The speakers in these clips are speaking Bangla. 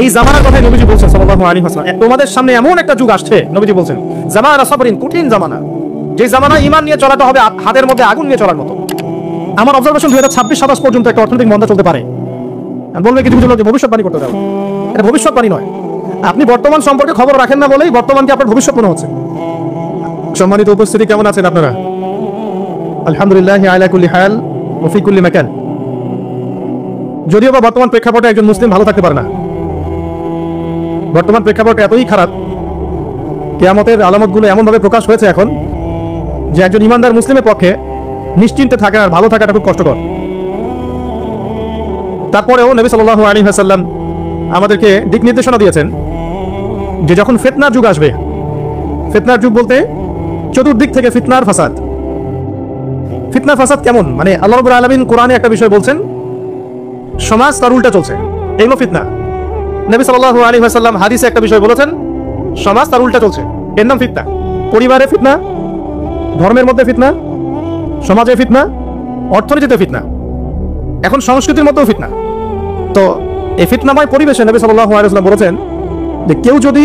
এই জামানার কথাই নবীজি বলছেন সাল্লাল্লাহু আলাইহি ওয়াসাল্লাম, তোমাদের সামনে এমন একটা যুগ আসছে, নবীজি বলছেন জামানা সাবরিন, কঠিন জামানা, যে জামানা ঈমান নিয়ে চলাটা হবে হাতের মধ্যে আগুন নিয়ে চলার মতো। আমার অবজারভেশন 2026-27 পর্যন্ত একটা অর্থনৈতিক মন্দা চলতে পারে। বলবে কিছু কিছু লোক যে ভবিষ্যৎবাণী করতে যাও, এটা ভবিষ্যৎবাণী নয়। আপনি বর্তমান সম্পর্কে খবর রাখেন না বলেই বর্তমানকে আপনার ভবিষ্যৎ মনে হচ্ছে। সম্মানিত উপস্থিতি, কেমন আছেন আপনারা? আলহামদুলিল্লাহ আলা কুল্লি হাল ওয়া ফি কুল্লি মাকান। যদিও বা বর্তমান প্রেক্ষাপটে একজন মুসলিম ভালো থাকতে পারে না। বর্তমান প্রেক্ষাপট এতই খারাপ, কিয়ামতের আলামতগুলো এমনভাবে প্রকাশ হয়েছে এখন যে একজন ইমানদার মুসলিমের পক্ষে নিশ্চিন্তে থাকা আর ভালো থাকাটা খুব কষ্টকর। তারপরেও নবী সাল্লাল্লাহু আলাইহি ওয়াসাল্লাম আমাদেরকে দিক নির্দেশনা দিয়েছেন যে যখন ফিতনার যুগ আসবে, ফিতনার যুগ বলতে চতুর্দিক থেকে ফিতনার ফাসাদ। ফিতনার ফাসাদ কেমন? মানে আল্লাহ রাব্বুল আলামিন কোরআনে একটা বিষয় বলছেন, সমাজ তার উল্টা চলছে, এগুলো ফিতনা। নবী সাল্লাল্লাহু আলাইহি ওয়াসাল্লাম হাদিসে একটা বিষয় বলেছেন, সমাজ তার উল্টা চলছে, এর নাম ফিতনা। পরিবারে ফিতনা, ধর্মের মধ্যে ফিতনা, সমাজে ফিতনা, অর্থনীতিতে ফিতনা, এখন সংস্কৃতির মধ্যেও ফিতনা। তো এই ফিতনাময় পরিবেশে নবী সাল্লাল্লাহু আলাইহি ওয়াসাল্লাম বলেছেন যে কেউ যদি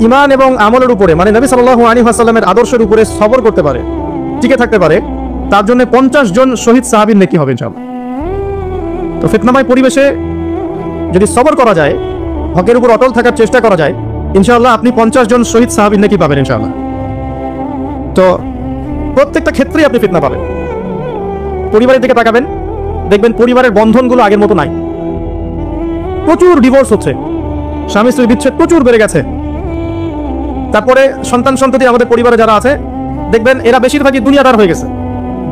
ঈমান এবং আমলের উপরে, মানে নবী সাল্লাল্লাহু আলাইহি ওয়াসাল্লামের আদর্শের উপরে সবর করতে পারে, টিকে থাকতে পারে, তার জন্য 50 জন শহীদ সাহাবীর নেকি হবে ইনশাআল্লাহ। তো ফিতনাময় পরিবেশে যদি সবর করা যায়, হকের উপর অটল থাকার চেষ্টা করা যায়, ইনশাআল্লাহ আপনি 50 জন শহীদ সাহাবীর নেকি পাবেন ইনশাআল্লাহ। তো প্রত্যেকটা ক্ষেত্রেই আপনি ফিতনা পাবেন। পরিবারের দিকে তাকাবেন, দেখবেন পরিবারের বন্ধনগুলো আগের মতো নাই। প্রচুর ডিভোর্স হচ্ছে, স্বামী স্ত্রীর বিচ্ছেদ প্রচুর বেড়ে গেছে। তারপরে সন্তান সন্ততি আমাদের পরিবারে যারা আছে, দেখবেন এরা বেশিরভাগই দুনিয়াদার হয়ে গেছে,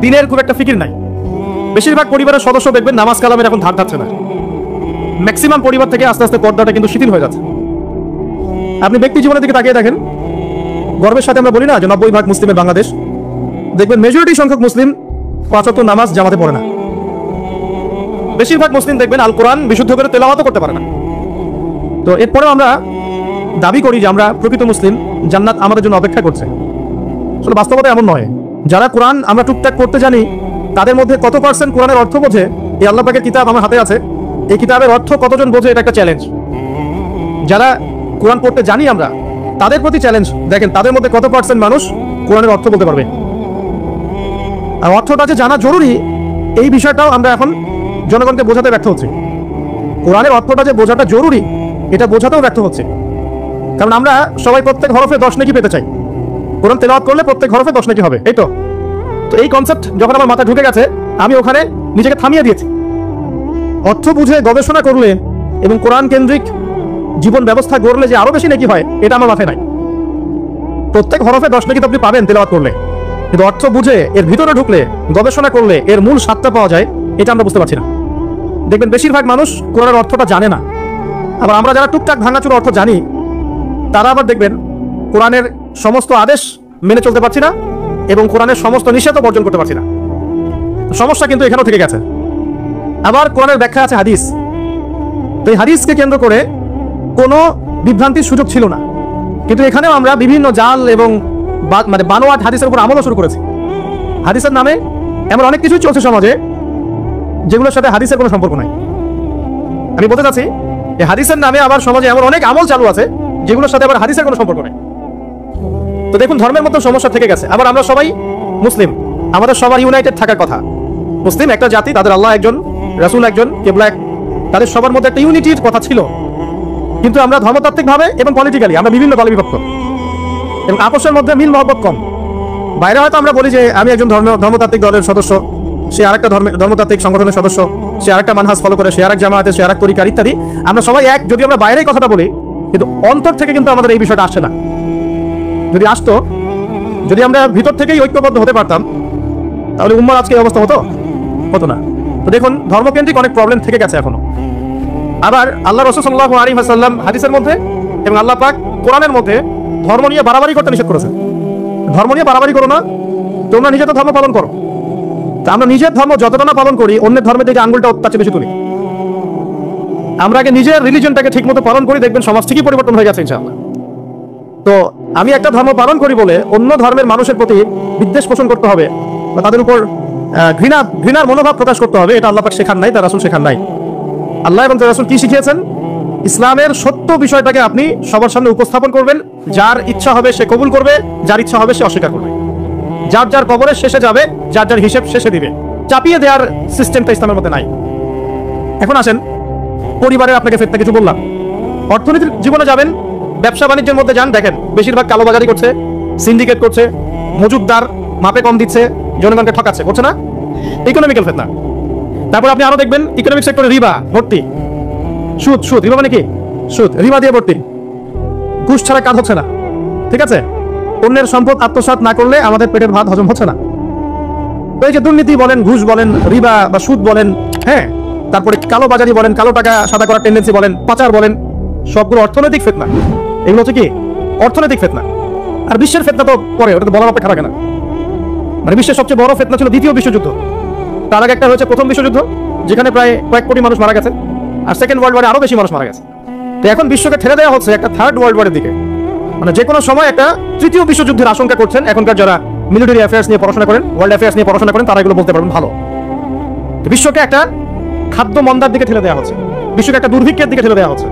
দিনের খুব একটা ফিকির নাই। বেশিরভাগ পরিবারের সদস্য দেখবেন নামাজ কালামের এখন ধার ধারছে না। ম্যাক্সিমাম পরিবার থেকে আস্তে আস্তে পর্দাটা কিন্তু শিথিল হয়ে যাচ্ছে। আপনি ব্যক্তি জীবনের দিকে তাকিয়ে দেখেন, গর্বের সাথে আমরা বলি না যে 90% মুসলিমের বাংলাদেশ, দেখবেন মেজরিটি সংখ্যক মুসলিম 5 ওয়াক্ত নামাজ জামাতে পড়ে না। বেশিরভাগ মুসলিম দেখবেন আল কোরআন বিশুদ্ধ করে তেলাওয়াতও করতে পারে না। তো এরপরেও আমরা দাবি করি যে আমরা প্রকৃত মুসলিম, জান্নাত আমাদের জন্য অপেক্ষা করছে। আসলে বাস্তবতা এমন নয়। যারা কোরআন আমরা টুকটাক পড়তে জানি, তাদের মধ্যে কত পার্সেন্ট কোরআনের অর্থ বোঝে? এই আল্লাহ পাকের কিতাব আমার হাতে আছে, এই কিতাবের অর্থ কতজন বোঝে? এটা একটা চ্যালেঞ্জ। যারা কোরআন পড়তে জানি আমরা, তাদের প্রতি চ্যালেঞ্জ, দেখেন তাদের মধ্যে কত পার্সেন্ট মানুষ কোরআনের অর্থ বলতে পারবে। আর অর্থটা যে জানা জরুরি, এই বিষয়টাও আমরা এখন জনগণকে বোঝাতে ব্যর্থ হচ্ছি। কোরআনের অর্থটা যে বোঝাটা জরুরি, এটা বোঝাতেও ব্যর্থ হচ্ছে। কারণ আমরা সবাই প্রত্যেক হরফে 10 নেকি পেতে চাই। কোরআন তেলাওয়াত করলে প্রত্যেক হরফে 10 নেকি হবে, এই তো। তো এই কনসেপ্ট যখন আমার মাথায় ঢুকে গেছে, আমি ওখানে নিজেকে থামিয়ে দিয়েছি। অর্থ বুঝে গবেষণা করলে এবং কোরআন কেন্দ্রিক জীবন ব্যবস্থা গড়লে যে আরো বেশি নেকি হয়, এটা আমার মাথায় নাই। প্রত্যেক হরফে 10 নেকি তো আপনি পাবেন তেলাওয়াত করলে, কিন্তু অর্থ বুঝে এর ভিতরে ঢুকলে, গবেষণা করলে এর মূল স্বাদটা পাওয়া যায়, এটা আমরা বুঝতে পারছি না। দেখবেন বেশিরভাগ মানুষ কোরআনের অর্থটা জানে না। আবার আমরা যারা টুকটাক ভাঙাচুর অর্থ জানি, তারা আবার দেখবেন কোরআনের সমস্ত আদেশ মেনে চলতে পারছি না এবং কোরআনের সমস্ত নিষেধও বর্জন করতে পারছি না। সমস্যা কিন্তু এখানেও থেকে গেছে। আবার কোরআনের ব্যাখ্যা আছে হাদিস। তো এই হাদিসকে কেন্দ্র করে কোনো বিভ্রান্তির সুযোগ ছিল না, কিন্তু এখানেও আমরা বিভিন্ন জাল এবং মানে বানোয়াট হাদিসের উপর আমলও শুরু করেছি। হাদিসের নামে এমন অনেক কিছুই চলছে সমাজে, যেগুলোর সাথে হাদিসের কোনো সম্পর্ক নাই। আমি বলতে চাচ্ছি এই হাদিসের নামে আবার সমাজে এমন অনেক আমল চালু আছে, যেগুলোর সাথে আবার হাদিসের কোনো সম্পর্ক নেই। তো দেখুন, ধর্মের মধ্যে সমস্যা থেকে গেছে। আবার আমরা সবাই মুসলিম, আমাদের সবার ইউনাইটেড থাকার কথা। মুসলিম একটা জাতি, তাদের আল্লাহ একজন, রাসূল একজন, কিবলা এক, তাদের সবার মধ্যে একটা ইউনিটির কথা ছিল। কিন্তু আমরা ধর্মতাত্ত্বিকভাবে এবং পলিটিক্যালি আমরা বিভিন্ন দলে বিভক্ত এবং আপোষের মধ্যে মিল মহব্বত কম। বাইরে হয়তো আমরা বলি যে আমি একজন ধর্মতাত্ত্বিক দলের সদস্য, সে আরেকটা ধর্মতাত্ত্বিক সংগঠনের সদস্য, সে আরেকটা মানহাজ ফলো করে, সে আরেক জামায়াতে, সে আরেক তরিকার ইত্যাদি। আমরা সবাই এক, যদি আমরা বাইরেই কথাটা বলি, কিন্তু অন্তর থেকে কিন্তু আমাদের এই বিষয়টা আসছে না। যদি আসতো, যদি আমরা ভিতর থেকেই ঐক্যবদ্ধ হতে পারতাম, তাহলে উম্মার আজকে এই অবস্থা হতো না। তো দেখুন, ধর্মকেন্দ্রিক অনেক প্রবলেম থেকে গেছে এখনো। আবার আল্লাহ রাসূল সাল্লাল্লাহু আলাইহি ওয়াসাল্লাম হাদিসের মধ্যে এবং আল্লাহ পাক কোরআনের মধ্যে ধর্ম নিয়ে বাড়াবাড়ি করতে নিষেধ করেছেন। ধর্ম নিয়ে বাড়াবাড়ি করো না, তোমরা নিজে তো ধর্ম পালন করো। তা আমরা নিজের ধর্ম যতটা না পালন করি, অন্যের ধর্মের দিকে আঙ্গুলটা অত্যাচার বেশি তুলি। আমরা আগে নিজের রিলিজনটাকে ঠিক মতো পালন করি, দেখবেন সমাজ ঠিকই পরিবর্তন হয়ে গেছে ইনশাআল্লাহ। তো আমি একটা ধর্ম পালন করি বলে অন্য ধর্মের মানুষের প্রতি বিদ্বেষ পোষণ করতে হবে বা তাদের উপর ঘৃণার মনোভাব প্রকাশ করতে হবে, এটা আল্লাহ পাক শেখান নাই, তার রাসূল শেখান নাই। আল্লাহ এবং তার রাসূল কি শিখিয়েছেন? ইসলামের সত্য বিষয়টাকে আপনি সবার সামনে উপস্থাপন করবেন, যার ইচ্ছা হবে সে কবুল করবে, যার ইচ্ছা হবে সে অস্বীকার করবে, যার যার কবরের শেষে যাবে, যার যার হিসেব শেষে দিবে। চাপিয়ে দেওয়ার সিস্টেমটা ইসলামের মধ্যে নাই। এখন আসেন পরিবারের, আপনাকে ফিতনা কিছু বললাম। অর্থনীতির জীবনে যাবেন, ব্যবসা বাণিজ্যের মধ্যে যান, দেখেন বেশিরভাগ কালোবাজারি করছে, সিন্ডিকেট করছে, মজুদদার মাপে কম দিচ্ছে, জনগণকে ঠকাচ্ছে, করছে না? ইকোনমিক্যাল ফিতনা। তারপর আপনি আরো দেখবেন ইকোনমিক সেক্টরে রিবা ভর্তি, সুদ। সুদ রিবা মানে কি? সুদ, রিবা দিয়ে ভর্তি, ঘুষ ছাড়া কাজ হচ্ছে না। ঠিক আছে, অন্যের সম্পদ আত্মসাৎ না করলে আমাদের পেটের ভাত হজম হচ্ছে না। তো এই যে দুর্নীতি বলেন, ঘুষ বলেন, রিবা বা সুদ বলেন, হ্যাঁ, তারপরে কালো বাজারি বলেন, কালো টাকা সাদা করার টেন্ডেন্সি বলেন, পাচার বলেন, সবগুলো অর্থনৈতিক ফিতনা। এগুলো হচ্ছে কি? অর্থনৈতিক ফিতনা। আর বিশ্বের ফিতনা তো পরে, ওটা তো বলার অপেক্ষা রাখে না। মানে বিশ্বের সবচেয়ে বড় ফিতনা ছিল দ্বিতীয় বিশ্বযুদ্ধ। তার আগে একটা হয়েছে প্রথম বিশ্বযুদ্ধ, যেখানে প্রায় কয়েক কোটি মানুষ মারা গেছে। আর সেকেন্ড ওয়ার্ল্ড ওয়ারে আরো বেশি মানুষ মারা গেছে। তো এখন বিশ্বকে ঠেলে দেওয়া হচ্ছে একটা থার্ড ওয়ার্ল্ড ওয়ারের দিকে। মানে যে কোনো সময় একটা তৃতীয় বিশ্বযুদ্ধের আশঙ্কা করছেন এখনকার যারা মিলিটারি অ্যাফেয়ার্স নিয়ে পড়াশোনা করেন, ওয়ার্ল্ড অ্যাফেয়ার্স নিয়ে পড়াশোনা করেন, তারা এগুলো বলতে পারবেন ভালো। বিশ্বকে একটা খাদ্য মন্দার দিকে ঠেলে দেওয়া হচ্ছে, বিশ্বকে একটা দুর্ভিক্ষের দিকে ঠেলে দেওয়া হচ্ছে।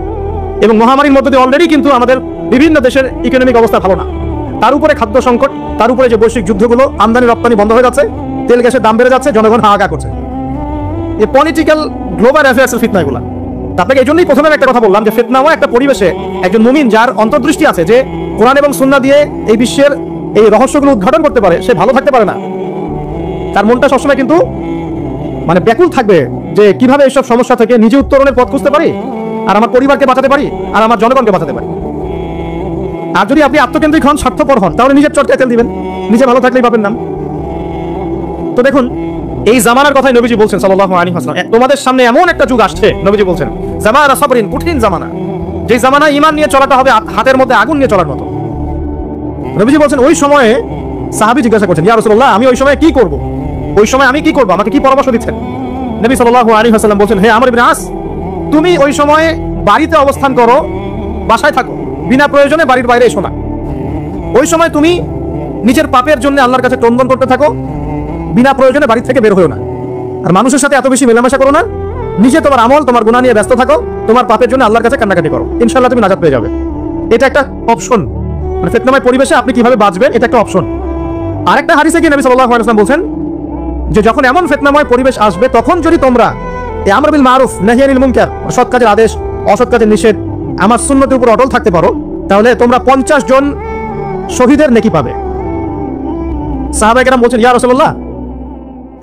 এবং মহামারীর মধ্যে দিয়ে অলরেডি কিন্তু আমাদের বিভিন্ন দেশের ইকোনমিক অবস্থা ভালো না। তার উপরে খাদ্য সংকট, তার উপরে যে বৈশ্বিক যুদ্ধগুলো, আমদানি রপ্তানি বন্ধ হয়ে যাচ্ছে, তেল গ্যাসের দাম বেড়ে যাচ্ছে, জনগণ হাহাকার করছে। এই পলিটিক্যাল গ্লোবাল অ্যাফেয়ার্সের ফিতনা এগুলা। আপনাকে এই জন্যই প্রথমে একটা কথা বললাম যে ফিতনাও একটা পরিবেশে একজন মুমিন যার অন্তর্দৃষ্টি আছে, যে কোরআন এবং সুন্নাহ দিয়ে এই বিশ্বের এই রহস্যগুলো উদ্ঘাটন করতে পারে, সে ভালো থাকতে পারে না। তার মনটা সবসময় কিন্তু মানে ব্যাকুল থাকবে যে কিভাবে এইসব সমস্যা থেকে নিজে উত্তরণের পথ খুঁজতে পারি, আর আমার পরিবারকে বাঁচাতে পারি, আর আমার জনগণকে বাঁচাতে পারি। আর যদি আপনি আত্মকেন্দ্রিক হন, স্বার্থপর হন, তাহলে নিজের চর্চায় তেল দিবেন, নিজে ভালো থাকলেই পাবেন নাম। তো দেখুন, এই জামানার কথাই নবীজি বলছেন সাল্লাল্লাহু আলাইহি ওয়াসাল্লাম, তোমাদের সামনে এমন একটা যুগ আসছে, নবীজি বলছেন জামানা সাবরিন, কঠিন জামানা, যে জামানা ঈমান নিয়ে চলাটা হবে হাতের মধ্যে আগুন নিয়ে চলার মতো। নবীজি বলছেন ওই সময়ে সাহাবী জিজ্ঞাসা করছেন, ইয়া রাসূলুল্লাহ, আমি ওই সময় কি করব? ওই সময় আমি কি করব? আমাকে কি পরামর্শ দিচ্ছেন? নবী সাল্লাল্লাহু আলাইহি ওয়াসাল্লাম বলছেন, হে আমর ইবনে আস, তুমি ওই সময়ে বাড়িতে অবস্থান করো, বাসায় থাকো, বিনা প্রয়োজনে বাড়ির বাইরে এসো না। ওই সময় তুমি নিজের পাপের জন্য আল্লাহর কাছে ক্রন্দন করতে থাকো, বিনা প্রয়োজনে বাড়ি থেকে বের হও না। আর মানুষের সাথে এত বেশি মেলামেশা করো না, নিজে তোমার আমল, তোমার গুনাহ নিয়ে ব্যস্ত থাকো, তোমার পাপের জন্য আল্লাহর কাছে কান্নাকাটি করো, ইনশাআল্লাহ তুমি নাজাত পেয়ে যাবে। এটা একটা অপশন, মানে ফিতনাময় পরিবেশে আপনি কিভাবে বাঁচবেন, এটা একটা অপশন। আরেকটা হাদিসে কি নবী সাল্লাল্লাহু আলাইহি ওয়াসাল্লাম বলছেন যে যখন এমন ফিতনাময় পরিবেশ আসবে, তখন যদি তোমরা এই আমর বিল মারুফ নাহি আনিল মুনকার, সৎ কাজের আদেশ, অসৎ কাজের নিষেধ, আমার সুন্নতের উপর অটল থাকতে পারো, তাহলে তোমরা 50 জন শহীদের নেকি পাবে। সাহাবায়ে কেরাম বলছেন, ইয়া রাসূলুল্লাহ,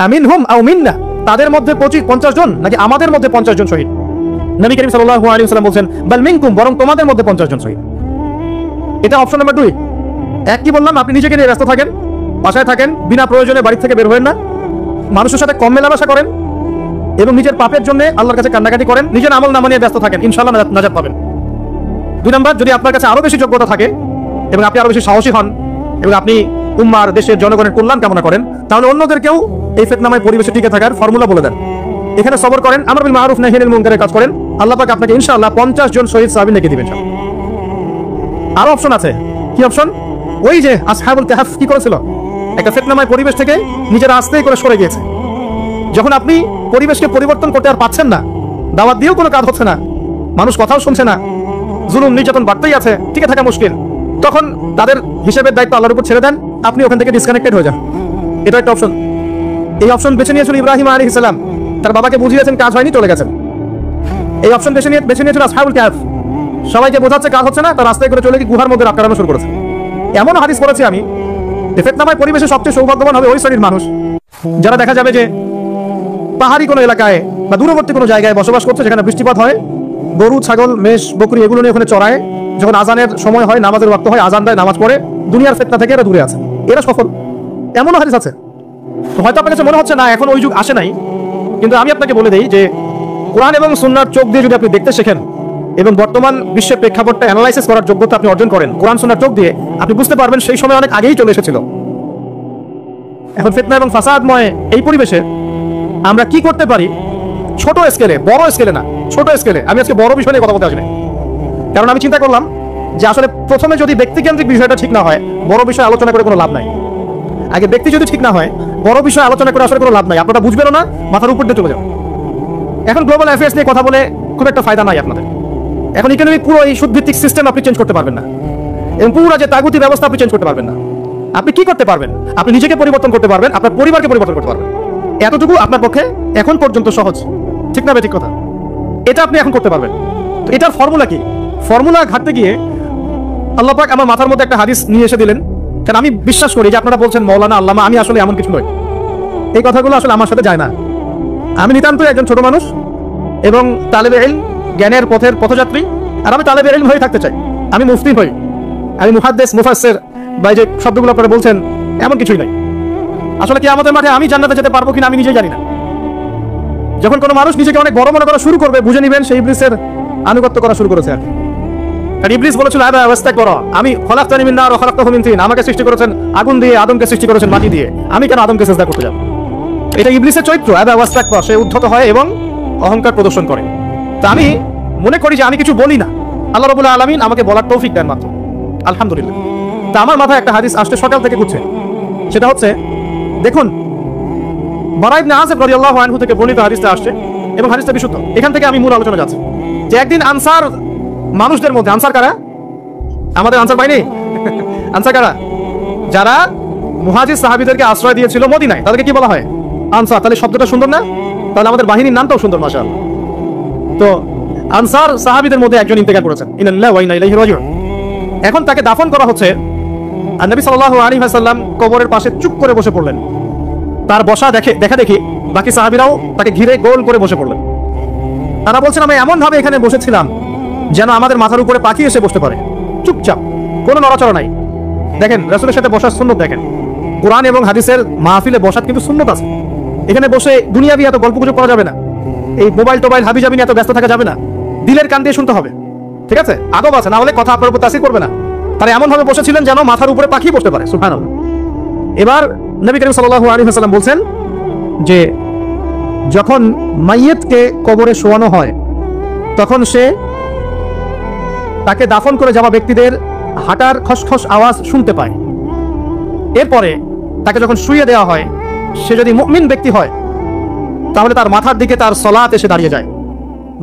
আমিনহুম আও মিন্না, তাদের মধ্যে 50 জন নাকি আমাদের মধ্যে 50 জন শহীদ? নবী করিম সাল্লাল্লাহু আলাইহি ওয়াসাল্লাম বলছেন, বাল মিনকুম, বরং তোমাদের মধ্যে 50 জন শহীদ। এটা অপশন নাম্বার 2। এক কি বললাম, আপনি নিজেকে নিয়ে ব্যস্ত থাকেন, বাসায় থাকেন, বিনা প্রয়োজনে বাড়ি থেকে বের হবেন না, মানুষের সাথে কম মেলামেশা করেন, এবং নিজের পাপের জন্য আল্লাহর কাছে কান্নাকাটি করেন, নিজের আমল নামা নিয়ে ব্যস্ত থাকেন, ইনশাআল্লাহ নাজাত পাবেন। 2 নাম্বার, যদি আপনার কাছে আরো বেশি যোগ্যতা থাকে এবং আপনি আরো বেশি সাহসী হন এবং আপনি উম্মার, দেশের জনগণের কল্যাণ কামনা করেন, তাহলে অন্যদেরকেও এই ফিতনাময় পরিবেশে টিকে থাকার ফর্মুলা বলে দেন। এখানে সবর করেন, আমর বিল মারুফ নাহি আনিল মুনকারের কাজ করেন, আল্লাহ পাক আপনাকে ইনশাআল্লাহ 50 জন শহীদ সাহাবী নেকি দিবেন। আরো অপশন আছে। কি অপশন? ওই যে আসহাবুল কাহফ কি করেছিল, একটা ফিতনাময় পরিবেশ থেকে নিজের আস্তেই করে সরে গিয়েছে। যখন আপনি পরিবেশকে পরিবর্তন করতে আর পাচ্ছেন না, দাওয়াত দিয়েও কোনো কাজ হচ্ছে না, মানুষ কথাও শুনছে না, জুলুম নির্যাতন বাড়তেই আছে, টিকে থাকা মুশকিল, তখন তাদের হিসেবের দায়িত্ব আল্লাহর উপর ছেড়ে দেন, আপনি ওখান থেকে ডিসকানেক্টেড হয়ে যান। এটা একটা অপশন। এই অপশন বেছে নিয়েছিল ইব্রাহিম আলাইহিস সালাম, তার বাবাকে বুঝিয়েছেন, কাজ হয়নি, চলে গেছেন। এই অপশন বেছে নিয়েছিল আসহাবুল কাহফ, সবাইকে বোঝাচ্ছে কাজ হচ্ছে না, তার রাস্তায় করে চলে গিয়ে গুহার মধ্যে রাত কাটানো শুরু করেছে। এমন হাদিস পড়েছি আমি, যে ফিতনাময় পরিবেশে সবচেয়ে সৌভাগ্যবান হবে ওই শ্রেণীর মানুষ যারা দেখা যাবে যে পাহাড়ি কোনো এলাকায় বা দূরবর্তী কোনো জায়গায় বসবাস করছে, যেখানে বৃষ্টিপাত হয়, গরু, ছাগল, মেষ, বকরি এগুলো নিয়ে ওখানে চড়ায়, যখন আজানের সময় হয়, নামাজের ওয়াক্ত হয়, আজান দেয়, নামাজ পড়ে, দুনিয়ার ফিতনা থেকে এরা দূরে আছে, এরা সফল। এমনও হাদিস আছে। তো হয়তো আপনার কাছে মনে হচ্ছে না এখন ওই যুগ আসে নাই, কিন্তু আমি আপনাকে বলে দেই যে কোরআন এবং সুন্নাহর চোখ দিয়ে যদি আপনি দেখতে শেখেন এবং বর্তমান বিশ্বের প্রেক্ষাপটটা অ্যানালাইসিস করার যোগ্যতা আপনি অর্জন করেন কোরআন সুন্নাহর চোখ দিয়ে, আপনি বুঝতে পারবেন সেই সময় অনেক আগেই চলে এসেছিল। এখন ফিতনা এবং ফাসাদময় এই পরিবেশে আমরা কি করতে পারি, ছোট স্কেলে, বড় স্কেলে না, ছোট স্কেলে। আমি আজকে বড় বিষয় নিয়ে কথা বলতে আসিনি, কারণ আমি চিন্তা করলাম যে আসলে প্রথমে যদি ব্যক্তিকেন্দ্রিক বিষয়টা ঠিক না হয়, বড় বিষয় আলোচনা করে কোনো লাভ নাই। আগে ব্যক্তি যদি ঠিক না হয়, বড় বিষয় আলোচনা করে আসলে কোনো লাভ নাই, আপনারা বুঝবেন না, মাথার উপর দিয়ে চলে যাবে। এখন গ্লোবাল অ্যাফেয়ার্স নিয়ে কথা বলে খুব একটা ফায়দা নাই আপনাদের, এখন ইকোনমিক পুরো এই সুদভিত্তিক সিস্টেম আপনি চেঞ্জ করতে পারবেন না, এবং পুরো যে তাগুতি ব্যবস্থা আপনি চেঞ্জ করতে পারবেন না। আপনি কি করতে পারবেন? আপনি নিজেকে পরিবর্তন করতে পারবেন, আপনার পরিবারকে পরিবর্তন করতে পারবেন। এতটুকু আপনার পক্ষে এখন পর্যন্ত সহজ, ঠিক না? ঠিক কথা, এটা আপনি এখন করতে পারবেন। তো এটার ফর্মুলা কি? ফর্মুলা ঘাটতে গিয়ে আল্লাহ পাক আমার মাথার মধ্যে একটা হাদিস নিয়ে এসে দিলেন। কারণ আমি বিশ্বাস করি যে আপনারা বলছেন মৌলানা, আল্লামা, আমি আসলে এমন কিছু নই। এই কথাগুলো আসলে আমার সাথে যায় না। আমি নিতান্তই একজন ছোট মানুষ এবং তালেবে ইলম, জ্ঞানের পথের পথযাত্রী। আর আমি তালেবে ইলম হয়ে থাকতে চাই। আমি মুফতি হই, আমি মুহাদ্দিস, মুফাসসির বা যে শব্দগুলো আপনারা বলছেন, এমন কিছুই নাই। আসলে কি আমাদের মাঠে আমি জান্নাতে যেতে পারবো কিনা আমি নিজেই জানি না। যখন কোনো মানুষ নিজেকে অনেক বড় মনে করা শুরু করবে, বুঝে নেবেন সেই ইবলিসের আনুগত্য করা শুরু করেছে। আর ইবলিস বলেছিল, আমি খলাকতানি মিন নার ওয়া খলাকতাহু মিন তিন, আমাকে সৃষ্টি করেছেন আগুন দিয়ে, আদমকে সৃষ্টি করেছেন মাটি দিয়ে, আমি কেন আদমকে সিজদা করতে যাব? এটা ইবলিসের চরিত্র। সে উদ্ধত হয় এবং অহংকার প্রদর্শন করে। তা আমি মনে করি যে আমি কিছু বলি না, আল্লাহ রাব্বুল আলামিন আমাকে বলার তৌফিক দেন মাত্র, আলহামদুলিল্লাহ। তা আমার মাথায় একটা হাদিস আসছে সকাল থেকে ঘুরছে, সেটা হচ্ছে, দেখুন, বারা ইবনে আযিব রাদিয়াল্লাহু আনহু থেকে বর্ণিত হাদিসটা আসছে এবং হাদিসটা বিশুদ্ধ। এখান থেকে আমি মূল আলোচনা যাচ্ছি যে একদিন আনসার মানুষদের মধ্যে, আনসার কারা? আমাদের আনসার বাহিনী। আনসার কারা? যারা মুহাজির সাহাবীদেরকে আশ্রয় দিয়েছিল মদিনায়, তাদেরকে কি বলা হয়? আনসার। তাহলে শব্দটা সুন্দর না? তাহলে আমাদের বাহিনীর নামটাও সুন্দর, মাশাআল্লাহ। তো আনসার সাহাবীদের মধ্যে একজন ইন্তেকাল করেছেন, ইন্না লিল্লাহি ওয়া ইন্না ইলাইহি রাজিউন। এখন তাকে দাফন করা হচ্ছে, আর নবী সাল্লাল্লাহু আলাইহি ওয়াসাল্লাম কবরের পাশে চুপ করে বসে পড়লেন। তার বসা দেখা দেখি বাকি সাহাবীরাও তাকে ঘিরে গোল করে বসে পড়লেন। তারা বলছেন, আমি এমন ভাবে এখানে বসেছিলাম যেন আমাদের মাথার উপরে পাখি এসে বসতে পারে, চুপচাপ, কোনো নড়াচড়া নাই। দেখেন, রাসূলের সাথে বসার সুন্নত দেখেন। কোরআন এবং হাদিসের মাহফিলে বসার কিন্তু সুন্নত আছে। এখানে বসে দুনিয়াবি এত গল্পগুজব করা যাবে না, এই মোবাইল টোবাইল হাবিজাবি নিয়ে এত ব্যস্ত থাকা যাবে না, দিলের কান দিয়ে শুনতে হবে, ঠিক আছে? আদব আছে, না হলে কথা আপনার উপর তাসির করবে না। তারা এমন ভাবে বসেছিলেন যেন মাথার উপরে পাখি বসতে পারে, সুবহানাল্লাহ। এবার নবী করিম সাল্লাল্লাহু আলাইহি ওয়াসাল্লাম বলছেন যে যখন মাইয়িতকে কবরে শোয়ানো হয়, তখন সে তাকে দাফন করে যাওয়া ব্যক্তিদের হাঁটার খসখস আওয়াজ শুনতে পায়। এরপরে তাকে যখন শুইয়ে দেওয়া হয়, সে যদি মুমিন ব্যক্তি হয় তাহলে তার মাথার দিকে তার সালাত এসে দাঁড়িয়ে যায়।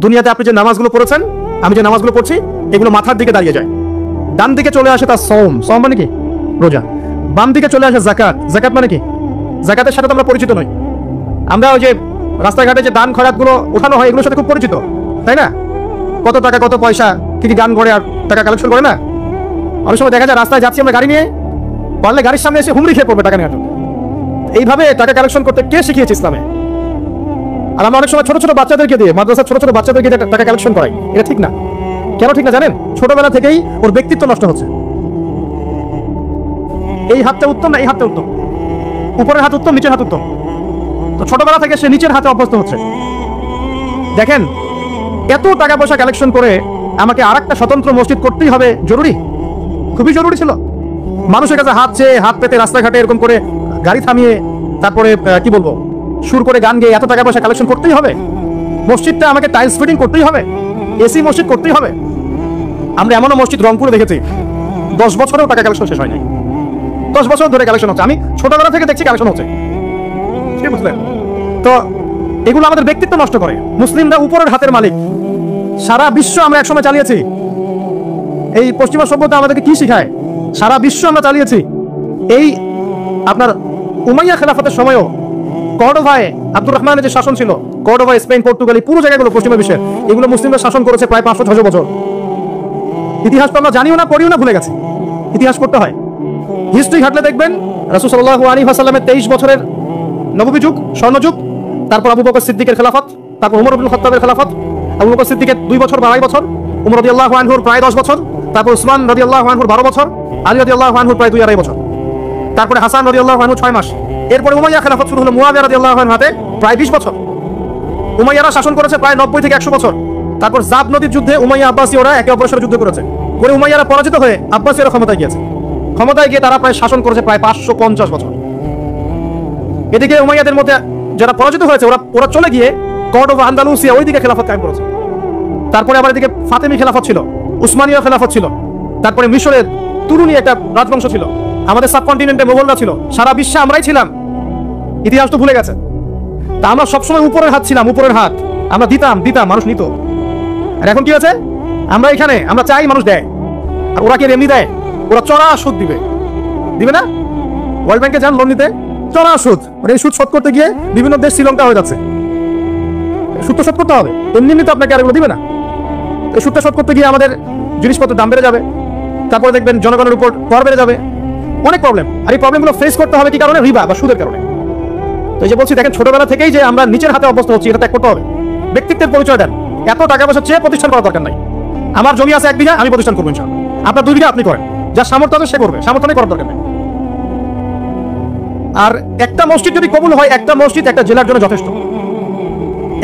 দুনিয়াতে আপনি যে নামাজগুলো পড়েছেন, আমি যে নামাজগুলো পড়ছি, এগুলো মাথার দিকে দাঁড়িয়ে যায়। ডান দিকে চলে আসে তার সওম, সওম মানে কি? রোজা। বাম দিকে চলে আসে যাকাত, যাকাত মানে কি? যাকাতের সাথে তো আমরা পরিচিত নই। আমরা ওই যে রাস্তাঘাটে যে দান খয়রাতগুলো উঠানো হয়, এগুলোর সাথে খুব পরিচিত, তাই না? কত টাকা, কত পয়সা, কি কি গান করে আর টাকা কালেকশন করে না? অনেক সময় দেখা যায় রাস্তায় যাচ্ছি আমরা গাড়ি নিয়ে, পারলে গাড়ির সামনে এসে হুমড়ি খেয়ে পড়বে টাকা নেওয়ার জন্য। এইভাবে টাকা কালেকশন করতে কে শিখিয়েছে ইসলামে? আর আমরা অনেক সময় ছোট ছোট বাচ্চাদেরকে দিয়ে, মাদ্রাসার ছোট ছোট বাচ্চাদেরকে দিয়ে টাকা কালেকশন করাই। এটা ঠিক না। কেন ঠিক না জানেন? ছোটবেলা থেকেই ওর ব্যক্তিত্ব নষ্ট হচ্ছে। এই হাতটা উত্তম না এই হাতটা উত্তম, উপরের হাত উত্তম, নিচের হাত উত্তম, তো ছোটবেলা থেকে সে নিচের হাতে অভ্যস্ত হচ্ছে। দেখেন, এত টাকা পয়সা কালেকশন করে আমাকে আরেকটা স্বতন্ত্র মসজিদ করতেই হবে জরুরি? খুবই জরুরি ছিল। মানুষের কাছে হাত চেয়ে, হাত পেতে রাস্তাঘাটে এরকম করে গাড়ি থামিয়ে, তারপরে কি বলবো, সুর করে গান গেয়ে এত টাকা পয়সা কালেকশন করতেই হবে? মসজিদটা আমাকে টাইলস ফিটিং করতেই হবে, এসি মসজিদ করতেই হবে? আমরা এমনও মসজিদ রংপুরে দেখেছি 10 বছরেও টাকা কালেকশন শেষ হয় নাই। 10 বছর ধরে কালেকশন হচ্ছে। আমি ছোটবেলা থেকে দেখছি কালেকশন হচ্ছে, ঠিক বুঝলেন? তো এগুলো আমাদের ব্যক্তিত্ব নষ্ট করে। মুসলিমরা উপরের হাতের মালিক। সারা বিশ্ব আমরা একসময় চালিয়েছি। এই পশ্চিমা সভ্যতা আমাদেরকে কি শিখায়? সারা বিশ্ব আমরা চালিয়েছি। এই আপনার উমাইয়া খেলাফতের সময়ও কর্ডোভায় আব্দুর রহমানের যে শাসন ছিল, কর্ডোভা, স্পেন, পর্তুগাল, এই পুরো জায়গাগুলো পশ্চিমা বিশ্বের, এগুলো মুসলিমরা শাসন করেছে প্রায় 500-600 বছর। ইতিহাস তো আমরা জানিও না, পড়িও না, ভুলে গেছি। ইতিহাস করতে হয়। হিস্ট্রি ঘাটলে দেখবেন রাসূল সাল্লাল্লাহু আলাইহি ওয়াসাল্লামের 23 বছরের নববী যুগ, স্বর্ণযুগ, তারপর আবু বকর সিদ্দিকের খেলাফত, তারপর ওমর ইবনে খাত্তাবের খেলাফত, আবু বকর সিদ্দিকের 2 বছর বা 2.5 বছর, ওমর রাদিয়াল্লাহু আনহুর প্রায় 10 বছর, তারপর উসমান রাদিয়াল্লাহু আনহুর 12 বছর, আলী রাদিয়াল্লাহু আনহুর প্রায় 2.5 বছর, তারপরে হাসান রাদিয়াল্লাহু আনহু 6 মাস। এরপরে উমাইয়া খেলাফত শুরু হলো মুয়াবিয়া রাদিয়াল্লাহু আনহু হাতে, প্রায় 20 বছর। উমাইয়ারা শাসন করেছে প্রায় 90 থেকে 100 বছর। তারপর জাব নদীর যুদ্ধে উমাইয়া আব্বাসীয়রা একে অপরের সাথে যুদ্ধ করেছে, করে উমাইয়ারা পরাজিত হয়ে আব্বাসীয়রা ক্ষমতায় গিয়েছে। ক্ষমতায় গিয়ে তারা প্রায় শাসন করেছে প্রায় 550 বছর। এদিকে উমাইয়াদের মধ্যে যারা পরাজিত হয়েছে ওরা চলে গিয়ে কর্ডোবা, আন্দালুসিয়া, ওইদিকে খেলাফত কায়েম করেছে। তারপরে আবার এদিকে ফাতেমি খেলাফত ছিল, উসমানীয় খেলাফত ছিল, তারপরে মিশরের তুরুনি একটা রাজবংশ ছিল, আমাদের সাবকন্টিনেন্টে মোগলরা ছিল, সারা বিশ্বে আমরাই ছিলাম। ইতিহাস তো ভুলে গেছে। তা আমরা সবসময় উপরের হাত ছিলাম, উপরের হাত আমরা দিতাম, মানুষ নিত। আর এখন কি হয়েছে? আমরা এখানে আমরা চাই মানুষ দেয়, আর ওরা কি এমনি দেয়? ওরা চড়া সুদ দিবে, দিবে না? ওয়ার্ল্ড ব্যাংকে যান লোন নিতে, চড়া সুদ, মানে এই সুদ শোধ করতে গিয়ে বিভিন্ন দেশ শ্রীলঙ্কা হয়ে যাচ্ছে। সুদ তো শোধ করতে হবে, এমনি এমনি তো আপনাকে আর এগুলো দিবে না। এই সুদটা শোধ করতে গিয়ে আমাদের জিনিসপত্রের দাম বেড়ে যাবে, তারপরে দেখবেন জনগণের উপর কর বেড়ে যাবে, অনেক প্রবলেম। আর এই প্রবলেমগুলো ফেস করতে হবে কি কারণে? রিবা বা সুদের কারণে। তো এই যে বলছি, দেখেন ছোটবেলা থেকেই যে আমরা নিচের হাতে অভ্যস্ত হচ্ছি, এটা ত্যাগ করতে হবে। ব্যক্তিত্বের পরিচয় দেন, এত টাকা পয়সা চেয়ে প্রতিষ্ঠান করার দরকার নাই। আমার জমি আছে 1 বিঘা, আমি প্রতিষ্ঠান করবো ইনশাআল্লাহ। আপনার 2 বিঘা আপনি করেন, যার সামর্থ্য আছে সে করবে, সামর্থ্য নেই করার দরকার নেই। আর একটা মসজিদ যদি কবুল হয়, একটা মসজিদ একটা জেলার জন্য যথেষ্ট।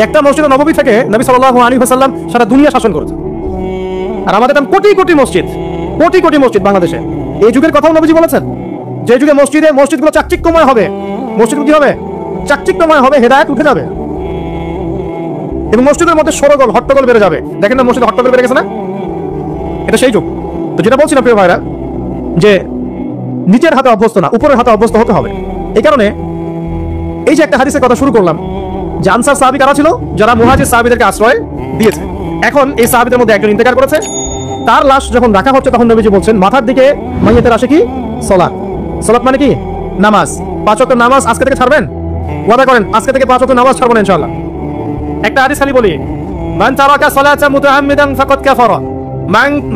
একটা মসজিদ নববী থেকে নবী সাল্লাল্লাহু আলাইহি ওয়াসাল্লাম সারা দুনিয়া শাসন করেছে। আর আমাদের там কোটি কোটি মসজিদ, কোটি কোটি মসজিদ বাংলাদেশে। এই যুগের কথাও নবীজি বলেছেন, যে যুগে মসজিদগুলো চাকচিক্যময় হবে, মসজিদগুলো কি হবে? চাকচিক্যময় হবে, হেদায়েত উঠে যাবে, এবং মসজিদের মধ্যে সরগোল হট্টগোল বেড়ে যাবে। দেখেন না মসজিদে হট্টগোল বেড়ে গেছে না? এটা সেই যুগ। তো যেটা বলছিলাম প্রিয় ভাইরা, যে নিচের হাতে অভ্যস্ত না, উপরের হাতে অভ্যস্ত হতে হবে। এই কারণে এই যে একটা হাদিসের কথা শুরু করলাম, যে আনসার সাহাবী কারা ছিল? যারা মুহাজির সাহাবীদেরকে আশ্রয় দিয়েছে। এখন এই সাহাবীদের মধ্যে একজন ইন্তেকার করেছে, তার লাশ যখন রাখা হচ্ছে তখন নবীজি বলছেন, মাথার দিকে মাইয়াতের আসে কি? সালাত। সালাত মানে কি? নামাজ। 5 ওয়াক্ত নামাজ আজকে থেকে ছাড়বেন? ওয়াদা করেন আজকে থেকে 5 ওয়াক্ত নামাজ ছাড়বেন ইনশাআল্লাহ। একটা হাদিস খালি বলি, মান তারাকা সালাতান মুতাআম্মিদান ফাকাদ কাফারা,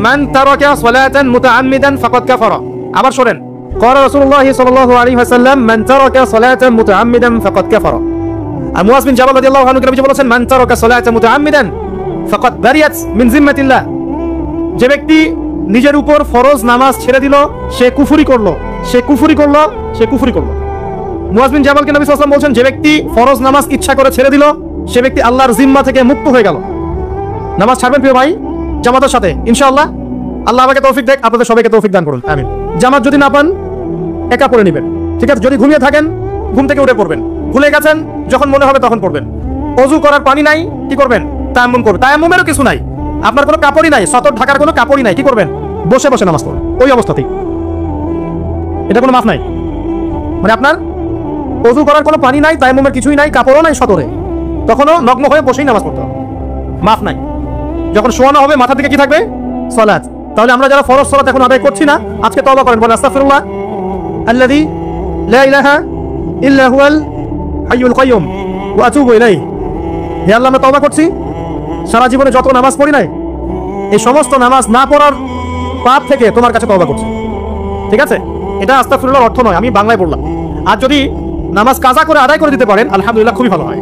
মান তারাকা সালাতান মুতাআম্মিদান ফাকাদ কাফারা। আবার শুনেন, ক্বালা রাসূলুল্লাহ সাল্লাল্লাহু আলাইহি ওয়াসাল্লাম, মান তারাকা সালাতান মুতাআম্মিদান ফাকাদ কাফারা। আর মুআয বিন জাবাল রাদিয়াল্লাহু আনহু নবীজি বলেছেন, মান তারাকা সালাতান মুতাআম্মিদান ফাকাদ বারিয়াত মিন জিম্মাতিল্লাহ। যে ব্যক্তি নিজের উপর ফরজ নামাজ ছেড়ে দিল, সে কুফরি করলো, সে কুফরি করলো, সে কুফরি করলো। মুআয বিন জাবালকে নবী সাল্লাল্লাহু আলাইহি ওয়াসাল্লাম বলছেন, যে ব্যক্তি ফরজ নামাজ ইচ্ছা করে ছেড়ে দিল, সে ব্যক্তি আল্লাহর জিম্মা থেকে মুক্ত হয়ে গেল। নামাজ ছাড়বেন প্রিয় ভাই জামাতের সাথে ইনশাআল্লাহ। আল্লাহ আমাকে তৌফিক দেখ, আপনাদের সবাইকে তৌফিক দান করুন, আমিন। জামাত যদি না পান, একা পড়ে নেবেন, ঠিক আছে? যদি ঘুমিয়ে থাকেন, ঘুম থেকে উঠে পড়বেন। ভুলে গেছেন, যখন মনে হবে তখন পড়বেন। ওযু করার পানি নাই, কি করবেন? তায়াম্মুম করবেন। তায়াম্মুমেরও কিছু নাই, আপনার কোনো কাপড়ই নাই, সতর ঢাকার কোনো কাপড়ই নাই, কি করবেন? বসে বসে নামাজ পড়বেন, ওই অবস্থাতেই। এটা কোনো মাফ নাই, মানে আপনার ওযু করার কোনো পানি নাই, তায়াম্মুমের কিছুই নাই, কাপড়ও নাই সতরে, তখনও নগ্ন হয়ে বসেই নামাজ পড়তে হবে, মাফ নাই। যখন শোয়ানো হবে মাথার দিকে কি থাকবে? সালাত। তাহলে আমরা যারা ফরজ সালাত এখন আদায় করছি না, আজকে তওবা করেন, বলেন আস্তাগফিরুল্লাহ আল্লাযী লা ইলাহা ইল্লা হুয়াল হাইয়ুল কাইয়্যুম ওয়া আতুবু ইলাইহি। হে আল্লাহ, আমরা তওবা করছি, সারা জীবনে যত নামাজ পড়ি নাই, এই সমস্ত নামাজ না পড়ার পাপ থেকে তোমার কাছে তওবা করছি, ঠিক আছে? এটা আস্তাগফিরুল্লাহর অর্থ নয়, আমি বাংলায় বললাম। আর যদি নামাজ কাজা করে আদায় করে দিতে পারেন, আলহামদুলিল্লাহ, খুবই ভালো হয়।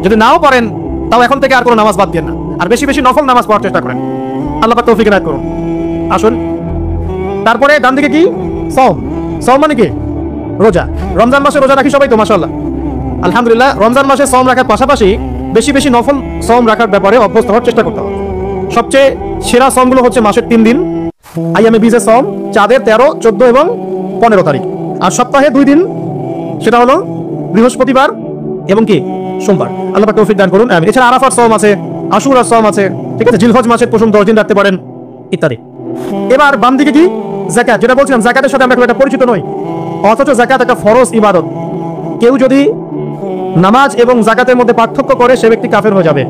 যদি নাও পারেন, তাও এখন থেকে আর কোনো নামাজ বাদ দিয়ে না, আর বেশি বেশি নফল নামাজ পড়ার চেষ্টা করেন। আল্লাহ পাক তৌফিক এনায়েত করুন। আসুন, তারপরে ডান দিকে কি? সওম। সওম মানে কি? রোজা। রমজান মাসে রোজা রাখি সবাই তো, মাশাআল্লাহ, আলহামদুলিল্লাহ। রমজান মাসে সওম রাখার পাশাপাশি বেশি বেশি নফল সওম রাখার ব্যাপারে অভ্যস্ত হওয়ার চেষ্টা করতে হবে। সবচেয়ে সেরা সওমগুলো হচ্ছে মাসের 3 দিন, আইয়ামে বীজের সওম, চাঁদের 13, 14 এবং 15 তারিখ। আর সপ্তাহে 2 দিন, সেটা হলো বৃহস্পতিবার এবং কি? সোমবার। আল্লাহ পাক তৌফিক দান করুন, আমিন। এছাড়া আরাফার সওম আছে, আশুরার সওম আছে, ঠিক আছে? জিলহজ মাসের প্রথম 10 দিন রাখতে পারেন, ইত্যাদি। এবার বাম দিকে কি? যাকাত। যেটা বলছিলাম, যাকাতের সাথে আমরা খুব একটা পরিচিত নই, অথচ যাকাত একটা ফরজ ইবাদত। কেউ যদি নামাজ এবং যাকাতের মধ্যে পার্থক্য করে, সে ব্যক্তি কাফের হয়ে যাবে।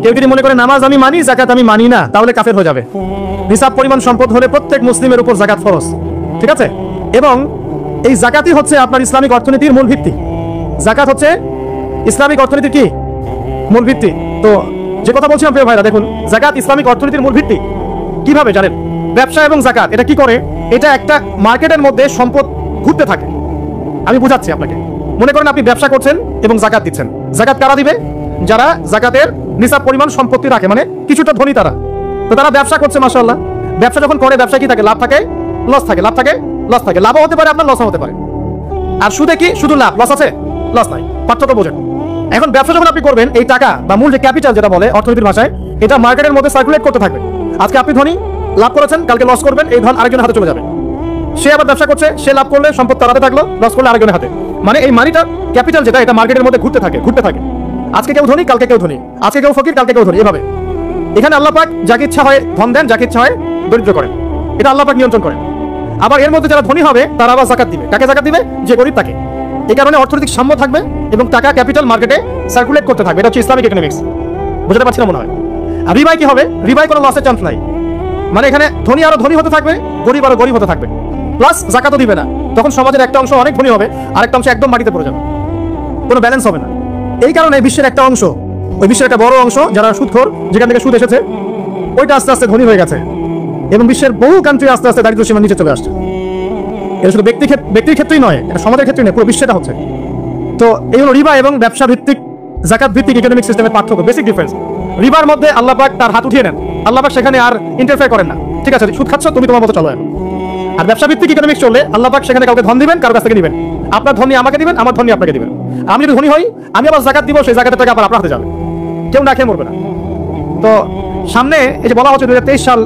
কেউ যদি মনে করে নামাজ আমি মানি, যাকাত আমি মানি না, তাহলে কাফের হয়ে যাবে। নিসাব পরিমাণ সম্পদ হলে প্রত্যেক মুসলিমের উপর যাকাত ফরজ, ঠিক আছে? এবং এই যাকাতই হচ্ছে আপনার ইসলামিক অর্থনীতির মূল ভিত্তি। যাকাত হচ্ছে ইসলামিক অর্থনীতির কি? মূল ভিত্তি। তো যে কথা বলছিলাম প্রিয় ভাইরা, দেখুন, যাকাত ইসলামিক অর্থনীতির মূল ভিত্তি। কিভাবে জানেন? ব্যবসা এবং যাকাত এটা কি করে? এটা একটা মার্কেটের মধ্যে সম্পদ ঘুরতে থাকে। আমি বুঝাচ্ছি আপনাকে। মনে করেন আপনি ব্যবসা করছেন এবং যাকাত দিচ্ছেন। যাকাত কারা দিবে? যারা যাকাতের নিসাব পরিমাণ সম্পত্তি রাখে, মানে কিছুটা ধনী তারা। তো তারা ব্যবসা করছে, মাশাআল্লাহ। ব্যবসা যখন করে, ব্যবসা কি থাকে? লাভ থাকে, লস থাকে, লাভ থাকে, লস থাকে। লাভও হতে পারে আপনার, লসও হতে পারে। আর সুদে কি? শুধু লাভ, লস আছে, লস নাই। পার্থক্য বোঝেন। এখন ব্যবসা যখন আপনি করবেন, এই টাকা বা মূল যে ক্যাপিটাল যেটা বলে অর্থনীতির ভাষায়, এটা মার্কেটের মধ্যে সার্কুলেট করতে থাকবে। আজকে আপনি ধনী, লাভ করেছেন, কালকে লস করবেন, এই ধন আরেকজনের হাতে চলে যাবে। সে আবার ব্যবসা করছে, সে লাভ করলে সম্পদ তার হাতে থাকলো, লস করলে আরেকজনের হাতে। মানে এই মানিটা, ক্যাপিটাল যেটা, এটা মার্কেটের মধ্যে ঘুরতে থাকে, ঘুরতে থাকে। আজকে কেউ ধনী, কালকে কেউ ধনী, আজকে কেউ ফকির, কালকে কেউ ধনী, এভাবে। এখানে আল্লাহ পাক যাকে ইচ্ছা হয় ধন দেন, যাকে ইচ্ছা হয় দরিদ্র করেন। এটা আল্লাহ পাক নিয়ন্ত্রণ করেন। আবার এর মধ্যে যারা ধনী হবে, তারা আবার যাকাত দিবে। কাকে যাকাত দিবে? যে গরিব তাকে। এই কারণে অর্থনৈতিক সাম্য থাকবে এবং টাকা, ক্যাপিটাল মার্কেটে সার্কুলেট করতে থাকবে। এটা হচ্ছে ইসলামিক ইকোনমিক্স। বুঝতে পারছি না মনে হয়? আর রিবায় কি হবে? রিবায় কোনো লসের চান্স নাই। মানে এখানে ধনী আরো ধনী হতে থাকবে, গরিব আরো গরিব হতে থাকবে, প্লাস যাকাতও দিবে না। তখন সমাজের একটা অংশ অনেক ধনী হবে, আরেকটা অংশ একদম মাটিতে পড়ে যাবে, কোনো ব্যালেন্স হবে না। এই কারণে বিশ্বের একটা অংশ, ওই বিশ্বের একটা বড় অংশ যারা সুদখোর, যেখান থেকে সুদ এসেছে, ওইটা আস্তে আস্তে ধনী হয়ে গেছে, এবং বিশ্বের বহু কান্ট্রি আস্তে আস্তে দারিদ্র্য সীমার নিচে চলে আসছে। এটা শুধু ব্যক্তির ক্ষেত্রেই নয়, এটা সমাজের ক্ষেত্রেই নয়, পুরো বিশ্বটা হচ্ছে। তো এই হলো রিবা এবং ব্যবসা ভিত্তিক যাকাত ভিত্তিক ইকোনমিক সিস্টেমের পার্থক্য, বেসিক ডিফারেন্স। রিবার মধ্যে আল্লাহ পাক তার হাত উঠিয়ে নেন, আল্লাহ পাক সেখানে আর ইন্টারফেয়ার করেন না। ঠিক আছে, সুদ খাচ্ছ, তুমি তোমার মতো চলো। আর ব্যবসা ভিত্তিক ইকোনমিক্স চললে আল্লাহ পাক সেখানে কাউকে ধন দিবেন, কারো কাছ থেকে দিবেন। আপনার ধনী আমাকে দিবেন, আমার ধনী আপনাকে দিবেন। আমি যদি ধনী হই, আমি আবার যাকাত দিব, সেই যাকাতের টাকা আবার আপনার হাতে যাবে, কেউ না খেয়ে মরবে না। তো সামনে এই যে বলা হচ্ছে 2023 সাল,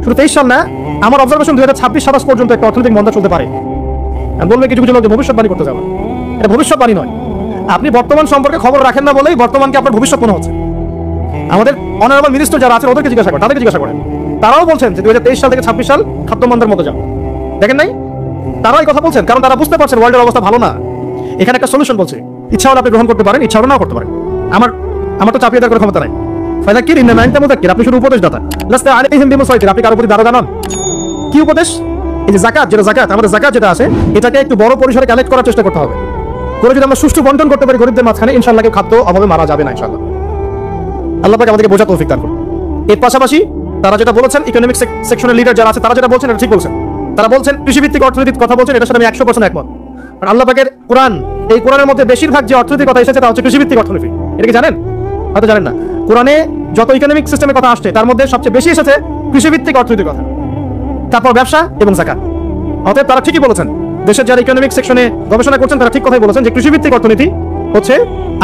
শুধু 23 সাল না, আমার অবজারভেশন 2026-27 পর্যন্ত একটা অর্থনৈতিক মন্দা চলতে পারে। বলবে কিছু কিছু লোক যে ভবিষ্যৎবাণী করতে যাবে, এটা ভবিষ্যৎবাণী নয়। আপনি বর্তমান সম্পর্কে খবর রাখেন না বলেই বর্তমানকে আপনার ভবিষ্যৎ মনে হচ্ছে। আমাদের অনারেবল মিনিস্টার যারা আছেন ওদেরকে জিজ্ঞাসা করেন, তাদেরকে জিজ্ঞাসা করেন, তারাও বলছেন যে 2023 সাল থেকে 26 সাল খাদ্য মন্দার মতো যাবে। দেখেন নাই, তারাও এই কথা বলছেন, কারণ তারা বুঝতে পারছেন ওয়ার্ল্ডের অবস্থা ভালো না। এখানে একটা সলিউশন বলছে, ইচ্ছা হলে আপনি গ্রহণ করতে পারেন, ইচ্ছা হলে নাও করতে পারেন। আমার তো চাপিয়ে দেওয়ার কোনো ক্ষমতা নাই। ফাযাক্কির ইন্নামা আনতা মুযাক্কির, আপনি শুধু উপদেশদাতা, লাস্তা আলাইহিম বিমুসাইতির, আপনি কারো প্রতি দারোগা নন। কি উপদেশ? এই যে যাকাত, যেটা যাকাত, আমাদের যাকাত যেটা আছে, এটাকে একটু বড় পরিসরে কালেক্ট করার চেষ্টা করতে হবে। করে যদি আমরা সুষ্ঠু বন্টন করতে পারি গরিবদের মাঝখানে, ইনশাআল্লাহ কেউ খাদ্য অভাবে মারা যাবে না ইনশাআল্লাহ। আল্লাহ পাক আমাদেরকে বোঝার তৌফিক দান করুন। এর পাশাপাশি তারা যেটা বলেছেন, ইকোনমিক সেকশনের লিডার যারা আছে, তারা যেটা বলছেন এটা ঠিক বলছেন। তারা বলছেন কৃষিভিত্তিক অর্থনীতির কথা বলছেন, এটার সাথে আমি 100% একমত। আর আল্লাহ পাকের কোরআন, এই কোরআনের মধ্যে বেশিরভাগ যে অর্থনীতির কথা এসেছে তা হচ্ছে কৃষিভিত্তিক অর্থনীতি। এটা কি জানেন? হয়তো জানেন না। কোরআনে যত ইকোনমিক সিস্টেমের কথা আসছে, তার মধ্যে সবচেয়ে বেশি এসেছে কৃষিভিত্তিক অর্থনীতির কথা, তারপর ব্যবসা এবং যাকাত। অতএব তারা ঠিকই বলেছেন, দেশের যারা ইকোনমিক সেকশনে গবেষণা করছেন তারা ঠিক কথাই বলেছেন যে কৃষিভিত্তিক অর্থনীতি হচ্ছে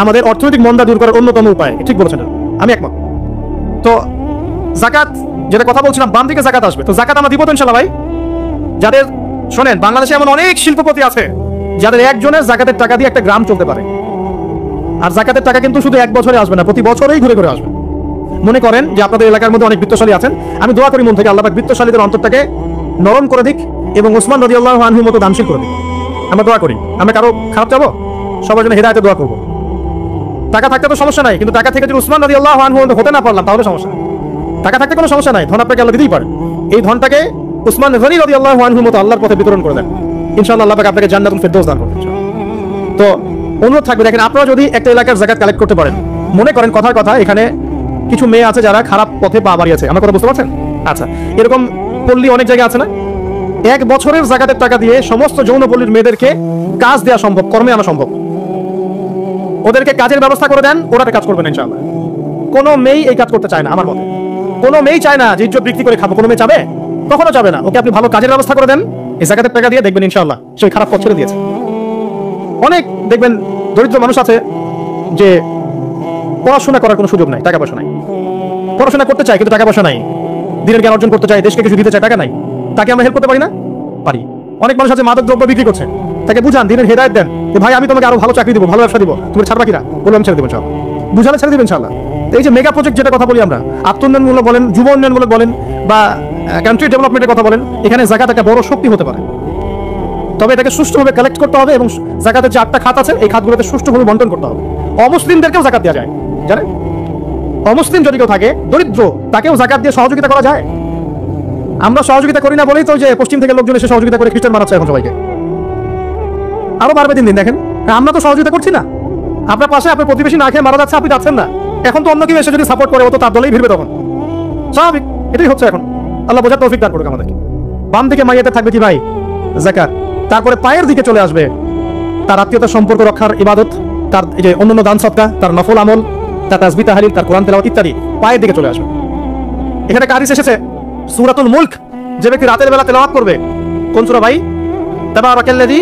আমাদের অর্থনৈতিক মন্দা দূর করার অন্যতম উপায়। ঠিক বলেছেন, আমি একমত। তো যাকাত যেটা কথা বলছিলাম, বাম দিকে যাকাত আসবে, তো যাকাত আমরা দিব তো ইনশাআল্লাহ ভাই। যাদের শোনেন, বাংলাদেশে এমন অনেক শিল্পপতি আছে যাদের একজনের যাকাতের টাকা দিয়ে একটা গ্রাম চলতে পারে। আর যাকাতের টাকা কিন্তু শুধু এক বছরে আসবে না, প্রতি বছরেই ঘুরে ঘুরে আসবে। মনে করেন যে আপনাদের এলাকার মধ্যে অনেক বিত্তশালী আছেন, আমি দোয়া করি মন থেকে আল্লাহ পাক বিত্তশালীদের অন্তরটাকে নরম করে দিক এবং ওসমান রাদিয়াল্লাহু আনহুর মতো দানশীল করে দিক। আমরা দোয়া করি, আমরা কারো খারাপ চাবো, সবার জন্য হেদায়েতের দোয়া করবো। টাকা থাকতে তো সমস্যা নাই, কিন্তু টাকা থেকে যদি ওসমান রাদিয়াল্লাহু আনহু হতে না পারলাম তাহলে সমস্যা। টাকা থাকতে কোনো সমস্যা নাই, ধন আপনাকে আল্লাহ দিতেই পারে। এই ধনটাকে ওসমান গনি রাদিয়াল্লাহু আনহুর মতো আল্লাহর পথে বিতরণ করে দেন, ইনশাআল্লাহ আল্লাহ পাক আপনাকে জান্নাতুল ফিরদৌস দান করবেন। তো অনুরোধ থাকবে, দেখেন আপনারা যদি একটা এলাকার যাকাত কালেক্ট করতে পারেন, মনে করেন কথার কথা এখানে কিছু মেয়ে আছে যারা খারাপ পথে পা বাড়িয়েছে, আমার কথা বুঝতে পারছেন? আচ্ছা, এরকম পল্লী অনেক জায়গায় আছে না? এক বছরের যাকাতের টাকা দিয়ে সমস্ত যৌনপল্লীর মেয়েদেরকে কাজ দেওয়া সম্ভব, কর্মে আনা সম্ভব। ওদেরকে কাজের ব্যবস্থা করে দেন, ওরা কাজ করবেন ইনশাআল্লাহ। কোনো মেয়ে এই কাজ করতে চায় না আমার মতে। কোনো মেয়ে চায় না যে ইজ্জত বিক্রি করে খাবো, কোনো মেয়ে চাবে? কখনো চাবে না। ওকে আপনি ভালো কাজের ব্যবস্থা করে দেন, এই যাকাতের টাকা দিয়ে, দেখবেন ইনশাআল্লাহ সে খারাপ পথ ছেড়ে দিয়েছে। অনেক দেখবেন দরিদ্র মানুষ আছে যে পড়াশোনা করার কোনো সুযোগ নাই, টাকা পয়সা নাই, পড়াশোনা করতে চায় কিন্তু টাকা পয়সা নাই, দিনের জ্ঞান অর্জন করতে চায়, দেশকে কিছু দিতে চায়, টাকা নাই। তাকে আমরা হেল্প করতে পারি না? পারি। অনেক মানুষ আছে মাদক দ্রব্য বিক্রি করছে, তাকে বুঝান, দিনের হেদায়েত দেন যে ভাই আমি তোমাকে আরো ভালো চাকরি দিব, ভালো ব্যবসা দিব, তুমি ছাড়বা কিনা? বললাম ছেড়ে দেবেন ইনশাআল্লাহ, বুঝালে ছেড়ে দিবেন ইনশাআল্লাহ। এই যে মেগা প্রজেক্ট যেটা কথা বলি আমরা, আত্মোন্নয়নমূলক বলেন, যুব উন্নয়নমূলক বলেন, বা কান্ট্রি ডেভেলপমেন্টের কথা বলেন, এখানে যাকাত একটা বড় শক্তি হতে পারে। তবে এটাকে সুষ্ঠুভাবে কালেক্ট করতে হবে এবং যাকাতের যে 8টা খাত আছে এই খাতগুলোতে সুষ্ঠুভাবে বন্টন করতে হবে। অমুসলিমদেরকেও যাকাত দেওয়া যায়, জানেন? অমুসলিম যদি কেউ থাকে, দরিদ্র, তাকেও যাকাত দিয়ে সহযোগিতা করা যায়। আমরা সহযোগিতা করি না বলেই তো যে পশ্চিম থেকে লোকজন এসে সহযোগিতা করে খ্রিস্টান বানাচ্ছে এখন সবাইকে। আরো বাড়বে দিন দিন, দেখেন আমরা তো সহযোগিতা করছি না। আপনার পাশে আপনার প্রতিবেশী না খেয়ে মারা যাচ্ছে, আপনি যাচ্ছেন না। এখন তো অন্য কেউ এসে যদি সাপোর্ট করে, ও তো তার দলেই ভিড়বে তখন, স্বাভাবিক। এটাই হচ্ছে এখন। আল্লাহ বোঝার তৌফিক দান করুক আমাদেরকে। বাম দিকে মাইয়াতে থাকবে কি ভাই? যাকাত। তারপরে পায়ের দিকে চলে আসবে তার আত্মীয়তার সম্পর্ক রক্ষার ইবাদত, তার এই যে অন্যান্য দান সদকা, তার নফল আমল, তার তাসবিহ তাহলিল, তার কোরআন তেলাওয়াত ইত্যাদি পায়ের দিকে চলে আসবে। এখানে হাদিস এসেছে সূরাতুল মুলক, যে ব্যক্তি রাতের বেলা তেলাওয়াত করবে, কোন সূরা ভাই? তাবারাকাল্লাযী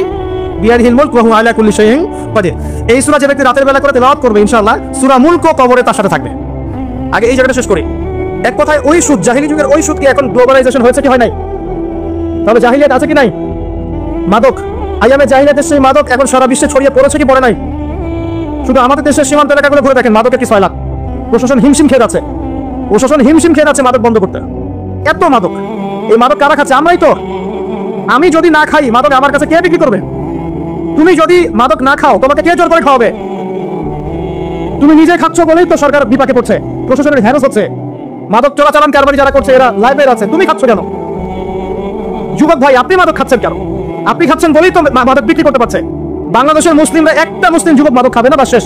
বিয়াদিহিল মুলক ওয়া হুয়া আলা কুল্লি শাইইন কাদির। এই সূরা যে ব্যক্তি রাতের বেলা করে তেলাওয়াত করবে, ইনশাআল্লাহ সূরা মুলক কবরে তার সাথে থাকবে। আগে এই জায়গাটা শেষ করি। এক কথায় ওই সুদ, জাহিলি যুগের ওই সুদ কি এখন গ্লোবালাইজেশন হয়েছে কি হয় নাই? তাহলে জাহিলিয়াত আছে কি নাই? মাদক, আইয়ামে জাহিলিয়াতের সেই মাদক এখন সারা বিশ্বে ছড়িয়ে পড়েছে কি পড়ে নাই? শুধু আমাদের দেশের সীমান্ত এলাকাগুলো ঘুরে দেখেন, মাদকের কি সয়লাভ। প্রশাসন হিমশিম খেয়ে যাচ্ছে, মাদক বন্ধ করতে। এত মাদক, এই মাদক কারা খাচ্ছে? আমরাই তো। আমি যদি না খাই মাদক, আমার কাছে কে বিক্রি করবে? তুমি যদি মাদক না খাও, তোমাকে কে জোর করে খাওয়াবে? তুমি নিজে খাচ্ছ বলেই তো সরকার বিপাকে পড়ছে, প্রশাসনের হ্যারাস হচ্ছে। মাদক চোরাচালান কারবারি যারা করছে এরা লাইভে আছে, তুমি খাচ্ছ কেন? যুবক ভাই, আপনি মাদক খাচ্ছেন কেন? আপনি খাচ্ছেন বলেই তো মাদক বিক্রি করতে পারছে। বাংলাদেশের মুসলিমরা, একটা মুসলিম যুবক মাদক খাবে না, বা শেষ।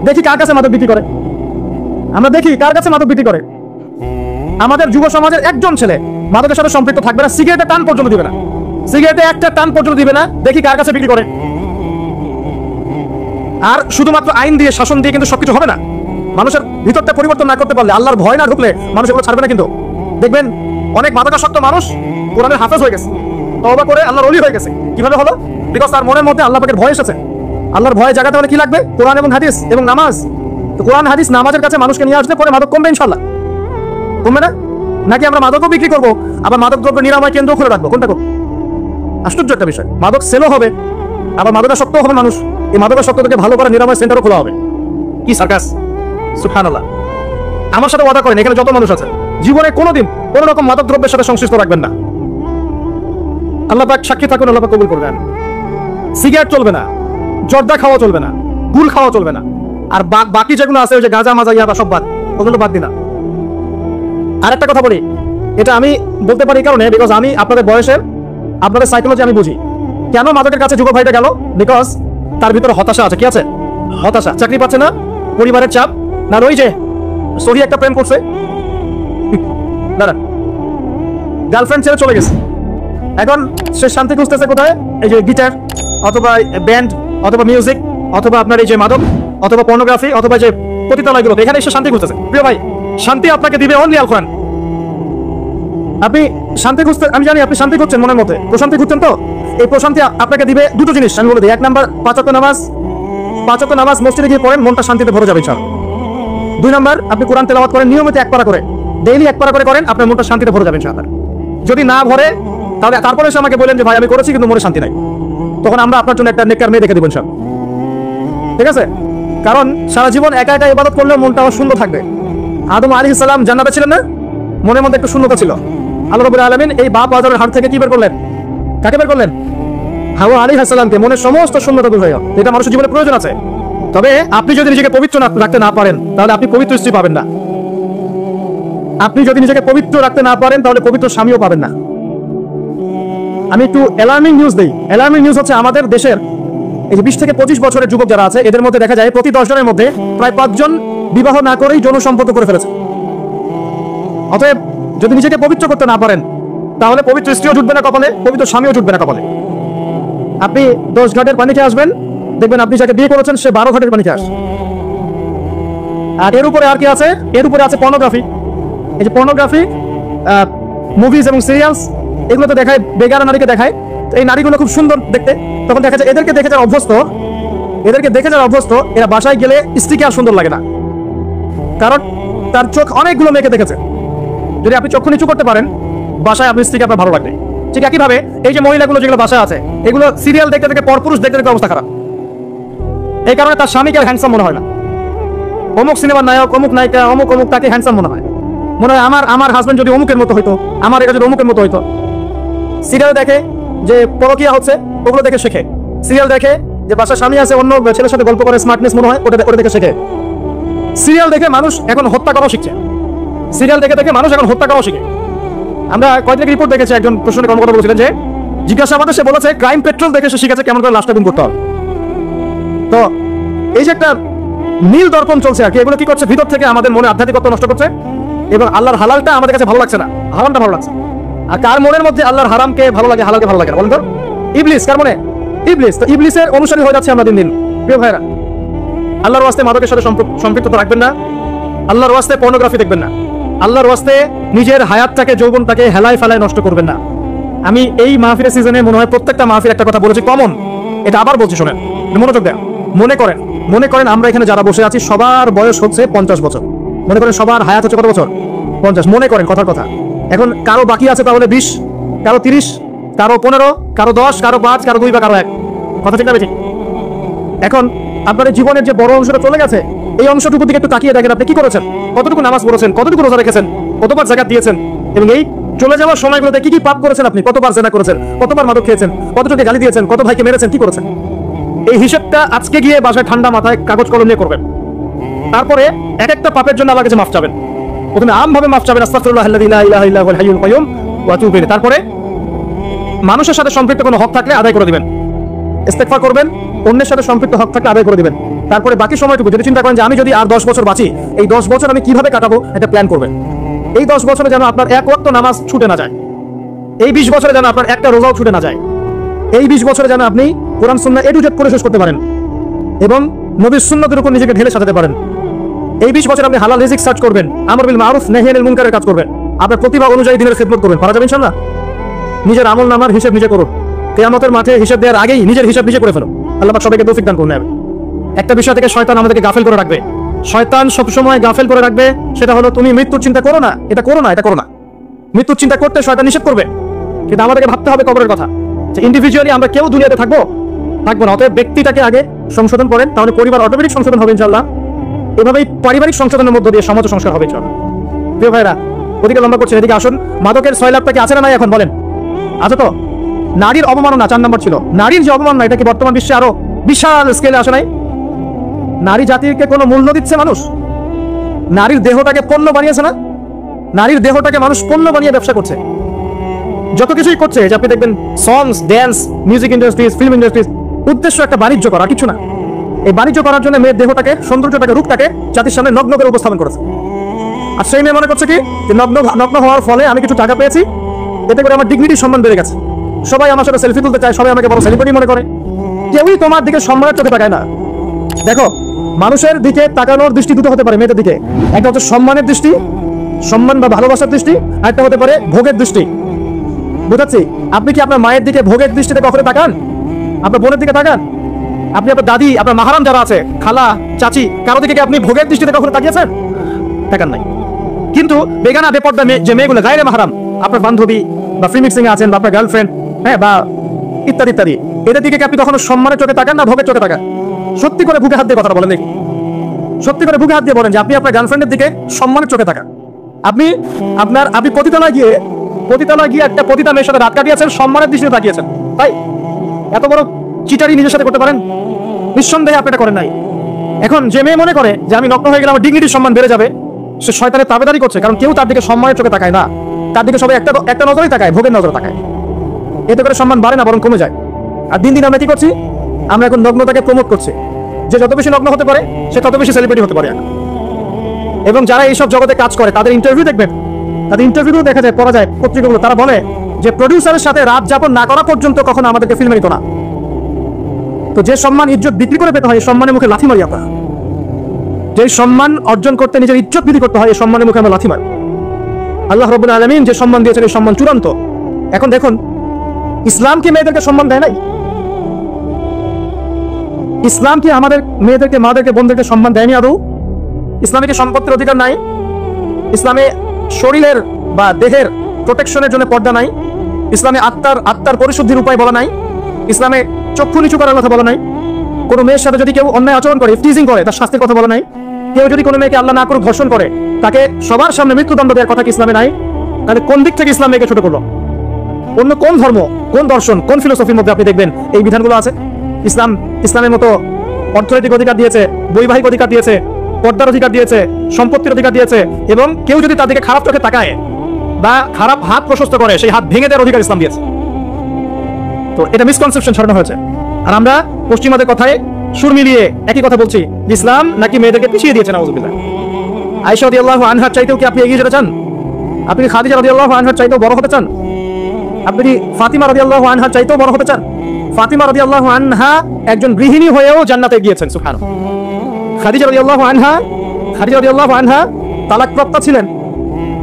দেখি কার কাছে মাদক বিক্রি করে, আমরা দেখি কার কাছে মাদক বিক্রি করে। আমাদের যুব সমাজের একজন ছেলে মাদকের সাথে সম্পৃক্ত থাকবে না, সিগারেটে টান পর্যন্ত দিবে না, সিগারেটে একটা টান পর্যন্ত দিবে না, দেখি কার কাছে বিক্রি করে। আর শুধুমাত্র আইন দিয়ে, শাসন দিয়ে কিন্তু সবকিছু হবে না। মানুষের ভিতরটা পরিবর্তন না করতে পারলে, আল্লাহর ভয় না ঢুকলে মানুষ এগুলো ছাড়বে না। কিন্তু দেখবেন অনেক মাদকাসক্ত মানুষ কোরআনের হাফেজ হয়ে গেছে, তওবা করে আল্লাহর ওলি হয়ে গেছে। কিভাবে হলো? বিকজ তার মনের মধ্যে আল্লাহ পাকের ভয় এসেছে। আল্লাহর ভয় জায়গাতে হলে কি লাগবে? কোরআন এবং হাদিস এবং নামাজ। তো কোরআন হাদিস নামাজের কাছে মানুষকে নিয়ে আসলে পরে মাদক কমবে ইনশাআল্লাহ। কমবে না? নাকি আমরা মাদকও বিক্রি করবো, আবার মাদক দ্রব্য নিরাময় কেন্দ্র খুলে রাখবো? কোনটা করবো? আশ্চর্য একটা বিষয়। মাদক সেলও হবে, আবার মাদকাসক্তও হবে মানুষ। এই মাদকাসক্ত থেকে ভালো করে নিরাময় সেন্টারও খোলা হবে। কি সার্কাস! সুবহানাল্লাহ। আমার সাথে ওয়াদা করেন, এখানে যত মানুষ আছে, জীবনে কোনোদিন কোন রকম মাদক দ্রব্যের সাথে সংশ্লিষ্ট রাখবেন না। আল্লাহ পাক সাক্ষী থাকুন, আল্লাহ পাক কবুল করবেন। সিগারেট চলবে না, জর্দা খাওয়া চলবে না, গুল খাওয়া চলবে না, আর বাকি যেগুলো আছে, ওই যে গাঁজা মাজা ইয়াবা সব বাদ, ওগুলো বাদ দিনা। আর একটা কথা বলি, এটা আমি বলতে পারি কারণে, বিকজ আমি আপনাদের বয়সের, আপনাদের সাইকোলজি আমি বুঝি। কেন মাদকের কাছে যুবক ভাইটা গেল? বিকজ তার ভিতরে হতাশা আছে। কি আছে? হতাশা। চাকরি পাচ্ছে না, পরিবারের চাপ, না ওই যে সহি একটা প্রেম করছে, দাঁড়ান, গার্লফ্রেন্ড ছেড়ে চলে গেছে, এখন সে শান্তি খুঁজতেছে কোথায়? এই যে গিটার, অথবা ব্যান্ড, অথবা মিউজিক, অথবা আপনার এই যে মাদক, অথবা পর্নোগ্রাফি, অথবা যে পতিতালয়গুলো, এখানে এসে শান্তি খুঁজতেছে। প্রিয় ভাই, শান্তি আপনাকে দিবে অনলি আল কোরআন। আপনি শান্তি খুঁজতে, আমি জানি আপনি শান্তি খুঁজছেন মনের মধ্যে, প্রশান্তি খুঁজছেন। তো এই প্রশান্তি আপনাকে দিবে দুটো জিনিস, আমি বলে দিই। এক নাম্বার, 5 ওয়াক্ত নামাজ। 5 ওয়াক্ত নামাজ মসজিদে গিয়ে পড়েন, মনটা শান্তিতে ভরে যাবে ইনশাআল্লাহ। 2 নাম্বার, আপনি কোরআন তেলাওয়াত করেন, নিয়মিত 1 পারা করে, ডেইলি 1 পারা করে করেন, আপনার মনটা শান্তিতে ভরে যাবে ইনশাআল্লাহ। যদি না ভরে, তাহলে তারপরে এসে আমাকে বলেন যে ভাই আমি করেছি কিন্তু মনে শান্তি নাই, তখন আমরা আপনার জন্য একটা নেককার মেয়ে দেখে দেব ইনশাআল্লাহ। ঠিক আছে? কারণ সারা জীবন একা একা ইবাদত করলে মনটা শূন্য থাকবে। আদম আলাইহিস সালাম জান্নাতে ছিলেন না? মনের মধ্যে একটু শূন্যতা ছিল। আল্লাহ রাব্বুল আলামিন এই বাপ আদমের হাত থেকে কি বের করলেন? কাকে বের করলেন? হাওয়া আলাইহিস সালামকে। মনের সমস্ত শূন্যতা দূর হয়ে গেল। এটা মানুষের জীবনে প্রয়োজন আছে। তবে আপনি যদি নিজেকে পবিত্র রাখতে না পারেন, তাহলে আপনি পবিত্র স্ত্রী পাবেন না। আপনি যদি নিজেকে পবিত্র রাখতে না পারেন, তাহলে পবিত্র স্বামীও পাবেন না। আমি একটু অ্যালার্মিং নিউজ দেই। অ্যালার্মিং নিউজ হচ্ছে আমাদের দেশের এই যে 20 থেকে 25 বছরের যুবক যারা আছে, এদের মধ্যে দেখা যায় প্রতি 10 জনের মধ্যে প্রায় 5 জন বিবাহ না করেই যৌন সম্পর্ক করে ফেলেছে। অতএব যদি নিজেকে পবিত্র করতে না পারেন, তাহলে পবিত্র স্ত্রীও জুটবে না কপালে, পবিত্র স্বামীও জুটবে না কপালে। আপনি 10 ঘাটের পানি খেয়ে আসবেন, দেখবেন আপনি যাকে বিয়ে করেছেন সে 12 ঘাটের পানি খেয়ে আসে। আর এর উপরে আর কি আছে? এর উপরে আছে পর্নোগ্রাফি। এই যে পর্নোগ্রাফি, মুভিজ এবং সিরিয়ালস, এগুলো তো দেখায়, বেগারা নারীকে দেখায়। এই নারীগুলো খুব সুন্দর দেখতে, তখন দেখা যায় এদেরকে দেখে যারা অভ্যস্ত, এরা বাসায় গেলে স্ত্রীকে আর সুন্দর লাগে না, কারণ তার চোখ অনেকগুলো মেয়েকে দেখেছে। যদি আপনি চক্ষু নিচু করতে পারেন, বাসায় আপনি স্ত্রীকে আপনার ভালো লাগবে। ঠিক একইভাবে এই যে মহিলাগুলো যেগুলো বাসায় আছে, এগুলো সিরিয়াল দেখতে দেখে, পরপুরুষ দেখতে দেখে অবস্থা খারাপ। এই কারণে তার স্বামীকে আর হ্যান্ডসাম মনে হয় না। অমুক সিনেমার নায়ক, অমুক নায়িকা, অমুক তাকে হ্যান্ডসাম মনে হয়। আমার হাজবেন্ড যদি অমুকের মতো হইতো, আমার এটা যদি অমুকের মতো হইতো। সিরিয়াল দেখে যে পরকীয়া হচ্ছে, ওগুলো দেখে শেখে। সিরিয়াল দেখে যে বাসার স্বামী আছে, অন্য ছেলের সাথে গল্প করে, স্মার্টনেস মনে হয়, ওটা দেখে শেখে। সিরিয়াল দেখে মানুষ এখন হত্যা করাও শিখছে। সিরিয়াল দেখে মানুষ এখন হত্যা করাও শিখে। আমরা কয়েকদিন রিপোর্ট দেখেছি, একজন প্রশাসনিক কর্মকর্তা বলেছিলেন যে জিজ্ঞাসাবাদে সে বলেছে ক্রাইম পেট্রোল দেখে সে শিখেছে কেমন করে লাশটা গুম করতে হবে। তো এই যে একটা নীল দর্পণ চলছে আর কি, এগুলো কি করছে? ভিতর থেকে আমাদের মনে আধ্যাত্মিকত্ব নষ্ট করছে, এবং আল্লাহর হালালটা আমাদের কাছে ভালো লাগছে না, হারামটা ভালো লাগছে। আর কার মনের মধ্যে আল্লাহর হারামকে ভালো লাগে, হালালকে ভালো লাগে না বলেন তো? ইবলিস। কার মনে? ইবলিস। তো ইবলিসের অনুসারী হয়ে যাচ্ছে আমরা দিন দিন। প্রিয় ভাইরা, আল্লাহর ওয়াস্তে মাদকের সাথে সম্পৃক্ততা রাখবেন না, আল্লাহর ওয়াস্তে পর্নোগ্রাফি দেখবেন না, আল্লাহর ওয়াস্তে নিজের হায়াতটাকে, যৌবনটাকে হেলায় ফেলায় নষ্ট করবেন না। আমি এই মাহফিলের সিজনে মনে হয় প্রত্যেকটা মাহফিল একটা কথা বলেছি, কমন, এটা আবার বলছি, শোনেন, মনোযোগ দেন। মনে করেন আমরা এখানে যারা বসে আছি সবার বয়স হচ্ছে 50 বছর। মনে করেন সবার হায়াত হচ্ছে কত বছর? 50। মনে করেন, কথার কথা। এখন কারো বাকি আছে তাহলে 20, কারো 30, কারো 15, কারো 10, কারো 5, কারো 2 বা কারো 1। কথা ঠিক না বেঠিক? এখন আপনার জীবনের যে বড় অংশটা চলে গেছে, এই অংশটুকু দিকে একটু তাকিয়ে দেখেন আপনি কি করেছেন, কতটুকু নামাজ পড়েছেন, কতটুকু রোজা রেখেছেন, কতবার যাকাত দিয়েছেন, এবং এই চলে যাওয়ার সময়গুলোতে কি কি পাপ করেছেন আপনি, কতবার জেনা করেছেন, কতবার মাদক খেয়েছেন, কতটুকু গালি দিয়েছেন, কত ভাইকে মেরেছেন, কি করেছেন। এই হিসাবটা আজকে গিয়ে বাসায় ঠান্ডা মাথায় কাগজ কলম নিয়ে করবেন। তারপরে এক একটা পাপের জন্য আল্লাহর কাছে মাফ চাবেন। প্রথমে আমভাবে মাফ চাবেন, আস্তাগফিরুল্লাহ আল্লাযী লা ইলাহা ইল্লা হুয়াল হাইয়ুল কাইয়ুম ওয়া আতুবু ইলাইহি। তারপরে মানুষের সাথে সম্পৃক্ত কোনো হক থাকলে আদায় করে দিবেন, ইস্তেগফার করবেন, অন্যের সাথে সম্পৃক্ত হক থাকলে আদায় করে দিবেন। তারপরে বাকি সময়টুকু যদি চিন্তা করেন যে আমি যদি আর 10 বছর বাঁচি, এই 10 বছর আমি কিভাবে কাটাবো এটা প্ল্যান করবেন। এই 10 বছরে যেন আপনার এক ওয়াক্ত নামাজ ছুটে না যায়, এই 20 বছরে যেন আপনার একটা রোজাও ছুটে না যায়, এই 20 বছরে যেন আপনি কোরআন সুন্নাহ এ টু জেড করে শেষ করতে পারেন এবং নবীর সুন্নাতের উপর নিজেকে ঢেলে সাজাতে পারেন। এই 20 বছর আপনি হালাল রিজিক সার্চ করবেন, আমর বিল মারুফ নাহি আনিল মুনকারের কাজ করবেন, আপনার প্রতিভা অনুযায়ী দিনের খিদমত করবেন। পারা যাবে ইনশাআল্লাহ। নিজের আমল নামার হিসাব নিজে করুন, কিয়ামতের মাঠে হিসাব দেওয়ার আগেই নিজের হিসাব নিজে করে ফেলুন। আল্লাহ পাক সবাইকে তৌফিক দান করুন। একটা বিষয় থেকে শয়তান আমাদেরকে গাফেল করে রাখবে, শয়তান সবসময় গাফেল করে রাখবে, সেটা হলো তুমি মৃত্যুর চিন্তা করো না, এটা করো না, এটা করো না। মৃত্যুর চিন্তা করতে শয়তান নিষেধ করবে, কিন্তু আমাদেরকে ভাবতে হবে কবরের কথা, যে ইন্ডিভিজুয়ালি আমরা কেউ দুনিয়াতে থাকবো না। অতএব ব্যক্তিটাকে আগে সংশোধন করেন, তাহলে পরিবার অটোমেটিক সংশোধন হবে ইনশাআল্লাহ। এভাবেই পারিবারিক সংশোধনের মধ্য দিয়ে সমাজ সংস্কার হবে ইনশাআল্লাহ। প্রিয় ভাইরা, ওদিকে লম্বা করছে, এদিকে আসুন। মাদকের 6 লাখটা কি আছে না নাই এখন বলেন? আছে তো। নারীর অবমাননা 4 নম্বর ছিল। নারীর যে অবমাননা, এটা কি বর্তমান বিশ্বে আরো বিশাল স্কেলে আসে নাই? নারী জাতিকে কোনো মূল্য দিচ্ছে মানুষ? নারীর দেহটাকে পণ্য বানিয়েছে না? নারীর দেহটাকে মানুষ পণ্য বানিয়ে ব্যবসা করছে, যত কিছুই করছে। যে আপনি দেখবেন songs, dance, music industries, film industries, উদ্দেশ্য একটা বাণিজ্য করা, কিছু না। এই বাণিজ্য করার জন্য মেয়ের দেহটাকে, সৌন্দর্যটাকে, রূপটাকে জাতির সামনে নগ্ন করে উপস্থাপন করেছে। আর সেই মেয়ে মনে করছে কি, যে নগ্ন হওয়ার ফলে আমি কিছু টাকা পেয়েছি, এতে করে আমার ডিগনিটির সম্মান বেড়ে গেছে, সবাই আমার সাথে সেলফি তুলতে চায়, সবাই আমাকে বড় সেলিব্রিটি মনে করে। কেউই তোমার দিকে সম্মানের চোখে তাকায় না। দেখো, মানুষের দিকে তাকানোর দৃষ্টি দুটো হতে পারে মেয়েদের দিকে। একটা হচ্ছে সম্মানের দৃষ্টি, সম্মান বা ভালোবাসার দৃষ্টি, আর একটা হতে পারে ভোগের দৃষ্টি। বুঝাচ্ছি? আপনি কি আপনার মায়ের দিকে ভোগের দৃষ্টিতে কখনো তাকান? আপনার বোনের দিকে তাকান? আপনি আপনার দাদি, আপনার মাহারাম যারা আছে, খালা, চাচি, কারো দিকে কি আপনি ভোগের দৃষ্টিতে কখনো তাকিয়েছেন? তাকান নাই। কিন্তু বেগানা বেপর্দা যে মেয়েগুলো, গায়রে মাহারাম, আপনার বান্ধবী বা ফ্রি মিক্সিং এ আছেন, বা আপনার গার্লফ্রেন্ড, হ্যাঁ, বা ইত্যাদি ইত্যাদি, এদের দিকে কি আপনি কখনো সম্মানের চোখে তাকান না ভোগের চোখে তাকান? সত্যি করে বুকে হাত দিয়ে কথা বলেন দেখি, সত্যি করে বুকে হাত দিয়ে বলেন যে আপনি আপনার গার্লফ্রেন্ডের দিকে সম্মানের চোখে তাকান। আপনি পতিতালয় গিয়ে একটা পতিতা মেয়ের সাথে রাত কাটিয়েছেন, সম্মানের দৃষ্টিতে তাকিয়েছেন, তাই? এত বড় চিটারি নিজের সাথে করতে পারেন? নিঃসন্দেহে আপনি এটা করেন নাই। এখন যে মেয়ে মনে করে যে আমি নগ্ন হয়ে গেলে আমার ডিগনিটির সম্মান বেড়ে যাবে, সে শয়তানের তাবেদারি করছে। কারণ কেউ তার দিকে সম্মানের চোখে তাকায় না, তার দিকে সবাই একটা নজরেই তাকায়, ভোগের নজরে তাকায়। এতে করে সম্মান বাড়ে না, বরং কমে যায়। আর দিন দিন আমরা কি করছি? আমরা এখন নগ্নতাকে প্রমোট করছি। যে যত বেশি নগ্ন হতে পারে, সে তত বেশি সেলিব্রিটি হতে পারে। এবং যারা এইসব জগতে কাজ করে, তাদের ইন্টারভিউ দেখবেন, তাদের ইন্টারভিউ দেখা যায়, পড়া যায় পত্রিকাগুলো, তারা বলে যে প্রডিউসারের সাথে রাত যাপন না করা পর্যন্ত কখনো আমাদেরকে ফিল্মে নিত না। তো যে সম্মান ইজ্জত বিক্রি করে পেতে হয়, এই সম্মানের মুখে লাথি মারি আমরা। যে সম্মান অর্জন করতে নিজের ইজ্জত বিক্রি করতে হয়, এই সম্মানের মুখে আমরা লাথি মারি। আল্লাহ রাব্বুল আলামিন যে সম্মান দিয়েছেন, এই সম্মান চূড়ান্ত। এখন দেখুন, ইসলাম কি মেয়েদেরকে সম্মান দেয় নাই? ইসলাম কি আমাদের মেয়েদেরকে, মাদেরকে, বোনদেরকে সম্মান দেয়নি আদৌ? ইসলামে কি সম্পত্তির অধিকার নাই? ইসলামে শরীরের বা দেহের প্রোটেকশনের জন্য পর্দা নাই? ইসলামে আত্মার পরিশুদ্ধির উপায় বলা নাই? ইসলামে চক্ষু নিচু করার কথা বলা নাই? কোনো মেয়ের সাথে যদি কেউ অন্যায় আচরণ করে, টিজিং করে, তার শাস্তির কথা বলা নাই? কেউ যদি কোনো মেয়েকে আল্লাহ না করুক ধর্ষণ করে, তাকে সবার সামনে মৃত্যুদণ্ড দেওয়ার কথা কি ইসলামে নাই? তাহলে কোন দিক থেকে ইসলাম মেয়েকে ছোট করলো? অন্য কোন ধর্ম, কোন দর্শন, কোন ফিলোসফির মধ্যে আপনি দেখবেন এই বিধানগুলো আছে? ইসলামের মতো অর্থনৈতিক অধিকার দিয়েছে, বৈবাহিক অধিকার দিয়েছে, পর্দার অধিকার দিয়েছে, সম্পত্তির অধিকার দিয়েছে, এবং কেউ যদি তার দিকে খারাপ চোখে তাকায় বা খারাপ হাত প্রশস্ত করে, সেই হাত ভেঙে দেওয়ার অধিকার ইসলাম দিয়েছে। তো এটা মিসকনসেপশন ছড়ানো হয়েছে। আর আমরা পশ্চিমাদের কথায় সুর মিলিয়ে একই কথা বলছি, ইসলাম নাকি মেয়েদেরকে পিছিয়ে দিয়েছে। নাউযুবিল্লাহ। আয়েশা রাদিয়াল্লাহু আনহার চাইতেও কি আপনি এগিয়ে যেতে চান? আপনি কি খাদিজা রাদিয়াল্লাহু আনহার চাইতেও বড় হতে চান? আপনি কি ফাতিমা রাদিয়াল্লাহু আনহার চাইতেও বড় হতে চান? ফাতিমা রাদিয়াল্লাহু আনহা একজন গৃহিণী হয়েও জান্নাতে গিয়েছেন, সুবহানাল্লাহ। খাদিজা রাদিয়াল্লাহু আনহা তালাকপ্রাপ্তা ছিলেন,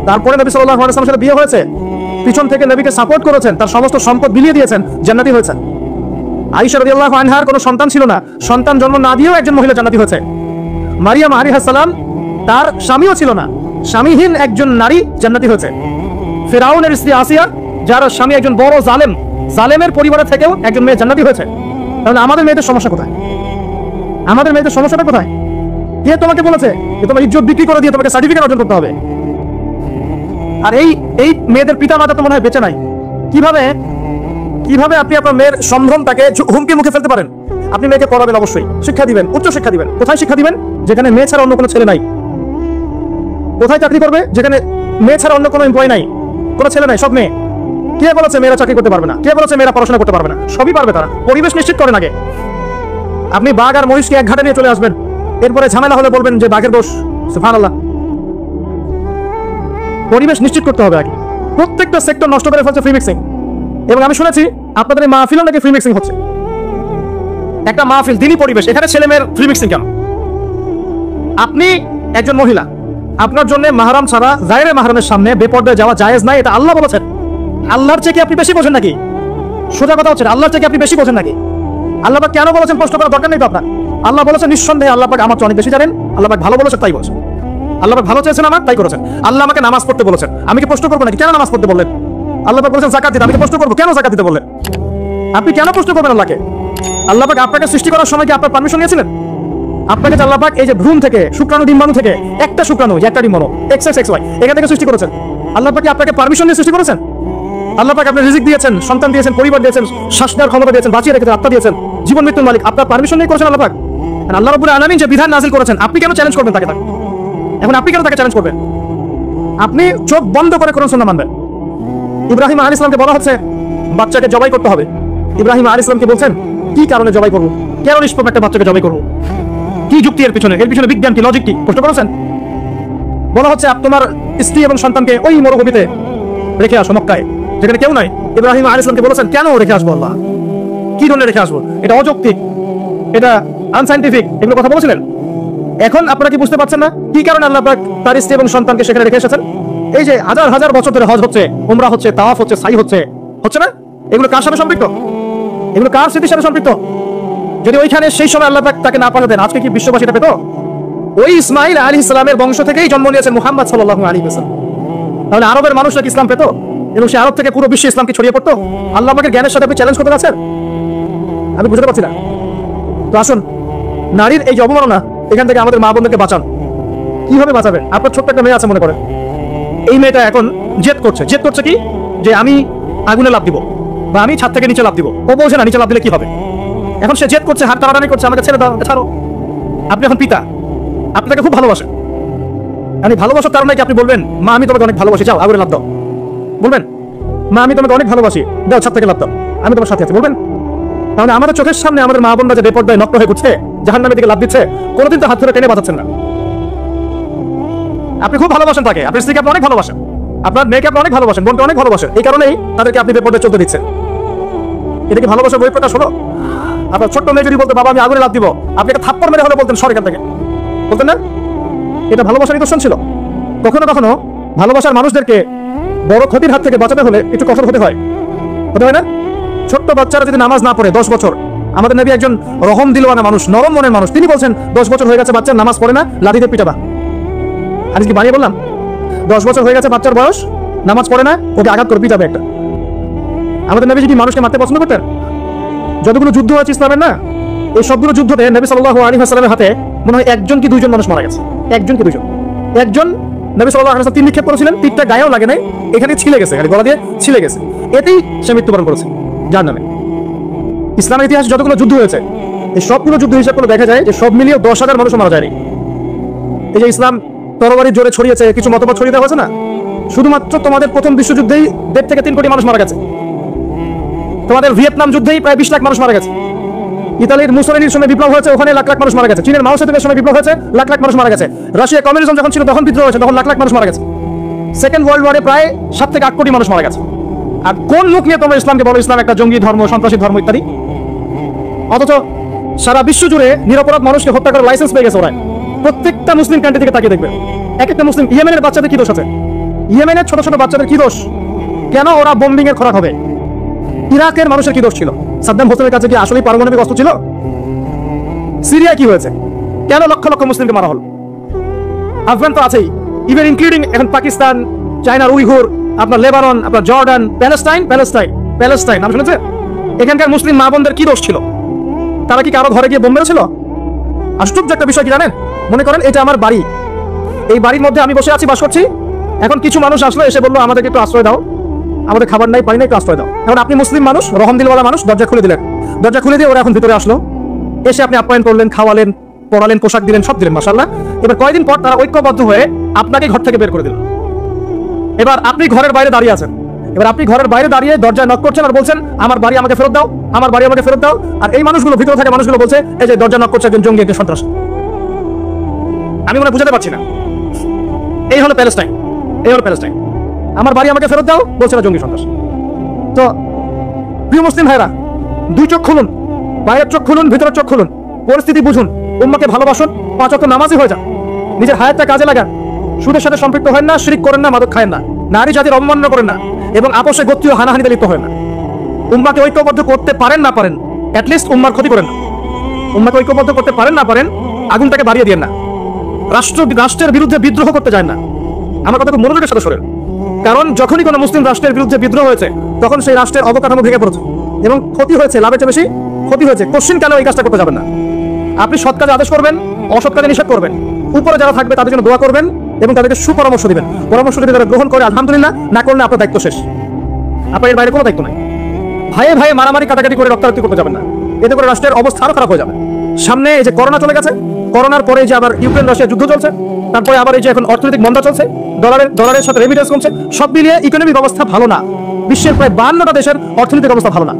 তারপরে নবী সাল্লাল্লাহু আলাইহি ওয়াসাল্লামের সাথে বিয়ে হয়েছে, পিছন থেকে নবীকে সাপোর্ট করেছেন, তার সমস্ত সম্পদ বিলিয়ে দিয়েছেন, জান্নাতি হয়েছেন। আয়েশা রাদিয়াল্লাহু আনহার কোনো সন্তান ছিল না, সন্তান জন্ম না দিয়েও একজন মহিলা জান্নাতি হয়েছে। মারিয়াম আলাইহিস সালাম, তার স্বামীও ছিল না, স্বামীহীন একজন নারী জান্নাতি হয়েছে। ফিরআউনের স্ত্রী আসিয়া, যার স্বামী একজন বড় জালেমের পরিবারে থেকেও একজন মেয়ে জান্নাতি হয়েছে। তাহলে আমাদের মেয়েদের সমস্যা কোথায়? আমাদের মেয়েদের সমস্যাটা কোথায়? কে তোমাকে বলেছে যে তোমার ইজ্জত বিক্রি করে দিয়ে তোমাকে সার্টিফিকেট অর্জন করতে হবে? আর এই মেয়েদের পিতা মাতা তো মনে হয় বেঁচে নাই। কিভাবে আপনি আপনার মেয়ের সম্ভ্রমটাকে হুমকি মুখে ফেলতে পারেন? আপনি মেয়েকে পড়াবেন, অবশ্যই শিক্ষা দিবেন, উচ্চ শিক্ষা দিবেন। কোথায় শিক্ষা দিবেন? যেখানে মেয়ে ছাড়া অন্য কোনো ছেলে নাই। কোথায় চাকরি করবে যেখানে মেয়ে ছাড়া অন্য কোনো এমপ্লয় নাই, কোনো ছেলে নাই, সব মেয়ে। কে বলেছে মেয়েরা চাকরি করতে পারবে না? কে বলেছে মেয়েরা পড়াশোনা করতে পারবে না? সবই পারবে তারা। পরিবেশ নিশ্চিত করেন আগে। আপনি বাঘ আর মহিষকে এক ঘাটে নিয়ে চলে আসবেন, এরপরে ঝামেলা হলে বলবেন যে বাঘের দোষ। সুবহানাল্লাহ। পরিবেশ নিশ্চিত করতে হবে আগে। প্রত্যেকটা সেক্টর নষ্ট করে ফেলছে ফ্রি মিক্সিং। এবং আমি শুনেছি আপনাদের এই মাহফিলও নাকি ফ্রি মিক্সিং হচ্ছে। একটা মাহফিল, দিনই পরিবেশ, এখানে ছেলে মেয়ের ফ্রি মিক্সিং কেন? আপনি একজন মহিলা, আপনার জন্য মাহরাম ছাড়া গায়রে মাহরামের সামনে বেপর্দায় যাওয়া জায়েজ নাই, এটা আল্লাহ বলেছেন। আল্লাহর চেয়ে কি আপনি বেশি বোঝেন নাকি? সোজা কথা হচ্ছে, আল্লাহর চেয়ে কি আপনি বেশি বোঝেন নাকি? আল্লাহ পাক কেন বলেছেন প্রশ্ন করার দরকার নেই তো আপনার। আল্লাহ বলেছেন নিঃসন্দেহে আল্লাহ পাক আমার চেয়ে অনেক বেশি জানেন। আল্লাহ পাক ভালো বলেছেন তাই বলেছেন। আল্লাহ পাক ভালো চেয়েছেন আমার, তাই করেছেন। আল্লাহ আমাকে নামাজ পড়তে বলেছেন, আমি কি প্রশ্ন করবো নাকি কেন নামাজ পড়তে বললেন? আল্লাহ পাক বলেছেন যাকাত দিতে, আমি কি প্রশ্ন করবো কেন যাকাত দিতে বললেন? আপনি কেন প্রশ্ন করবেন আল্লাহকে? আল্লাহ পাক আপনাকে সৃষ্টি করার সময় কি আপনার পারমিশন নিয়েছিলেন? আপনাকে আল্লাহ পাক এই যে ভ্রূণ থেকে, শুক্রাণু ডিম্বাণু থেকে, একটা শুক্রাণু একটা ডিম্বাণু XXXY এখান থেকে সৃষ্টি করেছেন। আল্লাহ পাক কি আপনাকে পারমিশন নিয়ে সৃষ্টি করেছেন? আল্লাহ পাক আপনি রিজিক দিয়েছেন, সন্তান দিয়েছেন, পরিবার দিয়েছেন, শ্বাস নেওয়ার ক্ষমতা দিয়েছেন, বাঁচিয়ে রেখেছেন, আত্মা দিয়েছেন, জীবন মৃত্যুর মালিক। আপনার পারমিশন নিয়ে করেছেন আল্লাহ পাক। আল্লাহ রাব্বুল আলামিন যে বিধান নাযিল করেছেন, আপনি কেন চ্যালেঞ্জ করবেন তাকে? এখন আপনি কেন তাকে চ্যালেঞ্জ করবেন? আপনি চোখ বন্ধ করে কোরআন সুন্নাহ মানবেন। ইব্রাহিম আলাইহিস সালামকে বলা হচ্ছে বাচ্চাকে জবাই করতে হবে। ইব্রাহিম আলাইহিস সালামকে বলছেন কি কারণে জবাই করব? কেন নিষ্পাপ একটা বাচ্চাকে জবাই করব? কি যুক্তি এর পিছনে? এর পিছনে বিজ্ঞান কি, লজিক কি? প্রশ্ন করেছেন? বলা হচ্ছে তোমার স্ত্রী এবং সন্তানকে ওই মরুভূমিতে রেখে আসো, মক্কায়, যেখানে কেউ নাই। ইব্রাহিম আলাইহিস সালামকে বলেছেন কেন রেখে আসবো আল্লাহ? কি জন্য রেখে আসবো? এটা অযৌক্তিক, এটা আনসাইন্টিফিক, এগুলো কথা বলেছিলেন। এখন আপনারা কি বুঝতে পারছেন না কি কারণে আল্লাহ পাক তার স্ত্রী এবং সন্তানকে সেখানে রেখে এসেছেন? এই যে হাজার হাজার বছর ধরে হজ হচ্ছে, উমরা হচ্ছে, তাওয়াফ হচ্ছে, সাই হচ্ছে, হচ্ছে না? এগুলো কার সাথে সম্পৃক্ত? এগুলো কার স্মৃতির সাথে সম্পৃক্ত? যদি ওইখানে সেই সময় আল্লাহ পাক তাকে না পাঠাতেন, আজকে কি বিশ্ববাসীটা পেত? ওই ইসমাইল আলাইহিস সালামের বংশ থেকেই জন্ম নিয়েছেন মুহাম্মদ সাল্লাল্লাহু আলাইহি ওয়াসাল্লাম। তাহলে আরবের মানুষরা কি ইসলাম পেত? এবং সে আরব থেকে পুরো বিশ্বে ইসলামকে ছড়িয়ে পড়তো? আল্লাহ পাকের জ্ঞানের সাথে আপনি চ্যালেঞ্জ করতে যাচ্ছেন? আমি বুঝতে পারছি না। তো আসুন, নারীর এই যে অবমাননা, এখান থেকে আমাদের মা বোনদেরকে বাঁচান। কিভাবে বাঁচাবেন? আপনার ছোট্ট একটা মেয়ে আছে মনে করেন, এই মেয়েটা এখন জেদ করছে কি যে আমি আগুনে লাফ দিব বা আমি ছাদ থেকে নিচে লাফ দিব। ও বলছে না নিচে লাফ দিলে কি হবে। এখন সে জেদ করছে, হাত টানাটানি করছে, আমাকে ছেড়ে দাও, ছাড়ো। আপনি এখন পিতা, আপনি তাকে খুব ভালোবাসেন। আমি ভালোবাসার কারণে কি আপনি বলবেন মা আমি তোমাকে অনেক ভালোবাসি, যাও আগুনে লাফ দাও? বলবেন? মা আমি তোমাকে অনেক ভালোবাসি, দাও ছাদ থেকে লাফ দাও, আমি তোমার সাথে আছি, বলবেন? তাহলে আমাদের চোখের সামনে আমাদের মা বোনরা যে বেপরদায় নগ্ন হয়ে ঘুরছে, জাহান্নামের দিকে লাফ দিচ্ছে, কোনোদিন তো হাত ধরে টেনে বাঁচাচ্ছেন না। আপনি খুব ভালোবাসেন তাকে, আপনার স্ত্রীকে আপনি অনেক ভালোবাসেন, আপনার মেয়েকে আপনি অনেক ভালোবাসেন, বোনকে অনেক ভালোবাসেন, এই কারণেই তাদেরকে আপনি বেপরদায় চলতে দিচ্ছেন। এটা কি ভালোবাসার বহিঃপ্রকাশ হলো? আপনার ছোট্ট মেয়ে যদি বলতে বাবা আমি আগুনে লাফ দিব, আপনি একটা থাপ্পড় মেরে হলে বলতেন সর এখান থেকে, বলতেন না? এটা ভালোবাসার নিদর্শন ছিল। কখনো কখনো ভালোবাসার মানুষদেরকে বড় ক্ষতির হাত থেকে বাঁচাতে হলে একটু কঠোর হতে হয় না? ছোট্ট বাচ্চারা যদি নামাজ না পড়ে 10 বছর, আমাদের নবী একজন রহম দিলওয়ানা মানুষ, নরম মনের মানুষ, তিনি বলছেন 10 বছর হয়ে গেছে বাচ্চা নামাজ পড়ে না, লাঠিতে পিটাবা। আজ কি বানিয়ে বললাম? 10 বছর হয়ে গেছে বাচ্চার বয়স, নামাজ পড়ে না, ওকে আঘাত করে পিটাবে একটা। আমাদের নবী যদি মানুষকে মারতে পছন্দ করতেন? যতগুলো যুদ্ধ হয়েছে ইসলামের না, এই সবগুলো যুদ্ধতে নবী সাল্লাল্লাহু আলাইহি ওয়াসাল্লামের হাতে মনে হয় 1 কি 2 জন মানুষ মারা গেছে। 1 কি 2 জন। একজন নবী সাল্লাল্লাহু আলাইহি ওয়াসাল্লাম তীর নিক্ষেপ করেছিলেন, তীরটা গায়েও লাগে নাই, এখানে ছিলে গেছে, খালি গলা দিয়ে ছিলে গেছে, এতেই সে মৃত্যুবরণ করেছে জাহান্নামে। ইসলামের ইতিহাসে যতগুলো যুদ্ধ হয়েছে, এই সবগুলো যুদ্ধ হিসাব করে দেখা যায় যে সব মিলিয়ে 10,000 মানুষ মারা যায়নি। এই যে ইসলাম তরবারির জোরে ছড়িয়েছে, কিছু মতবাদ ছড়িয়ে দেওয়া হয়েছে না, শুধুমাত্র তোমাদের প্রথম বিশ্বযুদ্ধেই 1.5 থেকে 3 কোটি মানুষ মারা গেছে। তোমাদের ভিয়েতনাম যুদ্ধেই প্রায় 20 লাখ মানুষ মারা গেছে। ইতালির মুসোলিনির সময় বিপ্লব হয়েছে, ওখানে লাখ লাখ মানুষ মারা গেছে। চীনের মাও সেতুংয়ের সময় বিপ্লব হয়েছে, লাখ লাখ মানুষ মারা গেছে। রাশিয়া কমিউনিজম যখন ছিল তখন বিদ্রোহ হয়েছে, তখন লাখ লাখ মানুষ মারা গেছে। সেকেন্ড ওয়ার্ল্ড ওয়ারে প্রায় 7 থেকে 8 কোটি মানুষ মারা গেছে। আর কোন মুখ নিয়ে তোমরা ইসলামকে বলো ইসলাম একটা জঙ্গি ধর্ম, সন্ত্রাসী ধর্ম ইত্যাদি? অথচ সারা বিশ্ব জুড়ে নিরপরাধ মানুষকে হত্যা করার লাইসেন্স পেয়ে গেছে ওরা। প্রত্যেকটা মুসলিম কান্ট্রি থেকে তাকিয়ে দেখবে, এক একটা মুসলিম। ইয়েমেনের বাচ্চাদের কি দোষ আছে? ইয়েমেনের ছোট ছোট বাচ্চাদের কি দোষ? কেন ওরা বোম্বিং এর খোরাক হবে? ইরাকের মানুষের কি দোষ ছিল? সাদ্দাম হোসেনের কাছে কি আসলেই পারমাণবিক অস্ত্র ছিল? সিরিয়ায় কি হয়েছে? কেন লক্ষ লক্ষ মুসলিমকে মারা হল? আফগান তো আছেই, ইভেন ইনক্লুডিং এখন পাকিস্তান, চায়নার উইঘুর, আপনার লেবানন, আপনার জর্ডান, প্যালেস্টাইন নাম শুনেছে? এখানকার মুসলিম মা বোনদের কি দোষ ছিল? তারা কি কারো ঘরে গিয়ে বোম মেরেছিল? আশ্চর্য একটা বিষয় কি জানেন? মনে করেন এটা আমার বাড়ি, এই বাড়ির মধ্যে আমি বসে আছি, বাস করছি। এখন কিছু মানুষ আসলো, এসে বললো আমাদেরকে একটু আশ্রয় দাও, আমাদের খাবার নাই, পানি নাই, একটু আশ্রয় দাও। এখন আপনি মুসলিম মানুষ, রহম দিলওয়ালা মানুষ, দরজা খুলে দিলেন। দরজা খুলে দিয়ে ওরা এখন ভিতরে আসলো, এসে আপনি আপ্যায়ন করলেন, খাওয়ালেন, পড়ালেন, পোশাক দিলেন, সব দিলেন, মাশাআল্লাহ। এবার কয়েকদিন পর তারা ঐক্যবদ্ধ হয়ে আপনাকে ঘর থেকে বের করে দিল। এবার আপনি ঘরের বাইরে দাঁড়িয়ে আছেন। এবার আপনি ঘরের বাইরে দাঁড়িয়ে দরজায় নক করছেন আর বলছেন, আমার বাড়ি আমাকে ফেরত দাও, আমার বাড়ি আমাকে ফেরত দাও। আর এই মানুষগুলো, ভিতরে থাকা মানুষগুলো বলছে, এই যে দরজা নক করছে একজন জঙ্গি, একজন সন্ত্রাস। আমি মনে বুঝাতে পারছি না। এই হলো প্যালেস্টাইন, এই হলো প্যালেস্টাইন। আমার বাড়ি আমাকে ফেরত দাও বলছে না, জঙ্গি, সন্ত্রাস। তো প্রিয় মুসলিম ভাইরা, দুই চোখ খুলুন, বাইরের চোখ খুলুন, ভিতরের চোখ খুলুন, পরিস্থিতি বুঝুন, উম্মাকে ভালোবাসুন, 5 ওয়াক্ত নামাজি হয়ে যান, নিজের হায়াতটা কাজে লাগান, সুদের সাথে সম্পৃক্ত হয় না, শিরক করেন না, মাদক খায়েন না, নারী জাতির অবমাননা করেন না, এবং আপোষে গোত্রীয় হানাহানিতে লিপ্ত হয় না। উম্মাকে ঐক্যবদ্ধ করতে পারেন না পারেন, অ্যাটলিস্ট উম্মার ক্ষতি করেন না। উম্মাকে ঐক্যবদ্ধ করতে পারেন না পারেন, আগুনটাকে বাড়িয়ে দিয়েন না। রাষ্ট্রের বিরুদ্ধে বিদ্রোহ করতে যায় না। আমার কথা খুব মনোযোগের সাথে শোনেন, কারণ যখনই কোনো মুসলিম রাষ্ট্রের বিরুদ্ধে বিদ্রোহ হয়েছে, তখন সেই রাষ্ট্রের অবকাঠামো ভেঙে পড়েছে এবং ক্ষতি হয়েছে, লাভের চেয়ে বেশি ক্ষতি হয়েছে। কোশ্চিন কেন এই কাজটা করতে যাবেন না? আপনি সৎ কাজে আদেশ করবেন, অসৎ কাজে নিষেধ করবেন। উপরে যারা থাকবে তাদের জন্য দোয়া করবেন এবং তাদেরকে সুপরামর্শ দিবেন। পরামর্শ যদি তারা গ্রহণ করে আলহামদুলিল্লাহ, না করলে আপনার দায়িত্ব শেষ, আপনার এর বাইরে কোনো দায়িত্ব নাই। ভাইয়ে ভাইয়ে মারামারি কাটাকাটি করে রক্তারক্তি করতে যাবেন না, এতে করে রাষ্ট্রের অবস্থা আরো খারাপ হয়ে যাবে। সামনে এই যে করোনা চলে গেছে, করোনার পরে যে আবার ইউক্রেন রাশিয়া যুদ্ধ চলছে, তারপরে আবার এই যে এখন অর্থনৈতিক মন্দা চলছে, ডলারের সাথে রেমিটেন্স কমছে, সব মিলিয়ে ইকোনমিক অবস্থা ভালো না। বিশ্বের প্রায় 52টা দেশের অর্থনৈতিক অবস্থা ভালো না।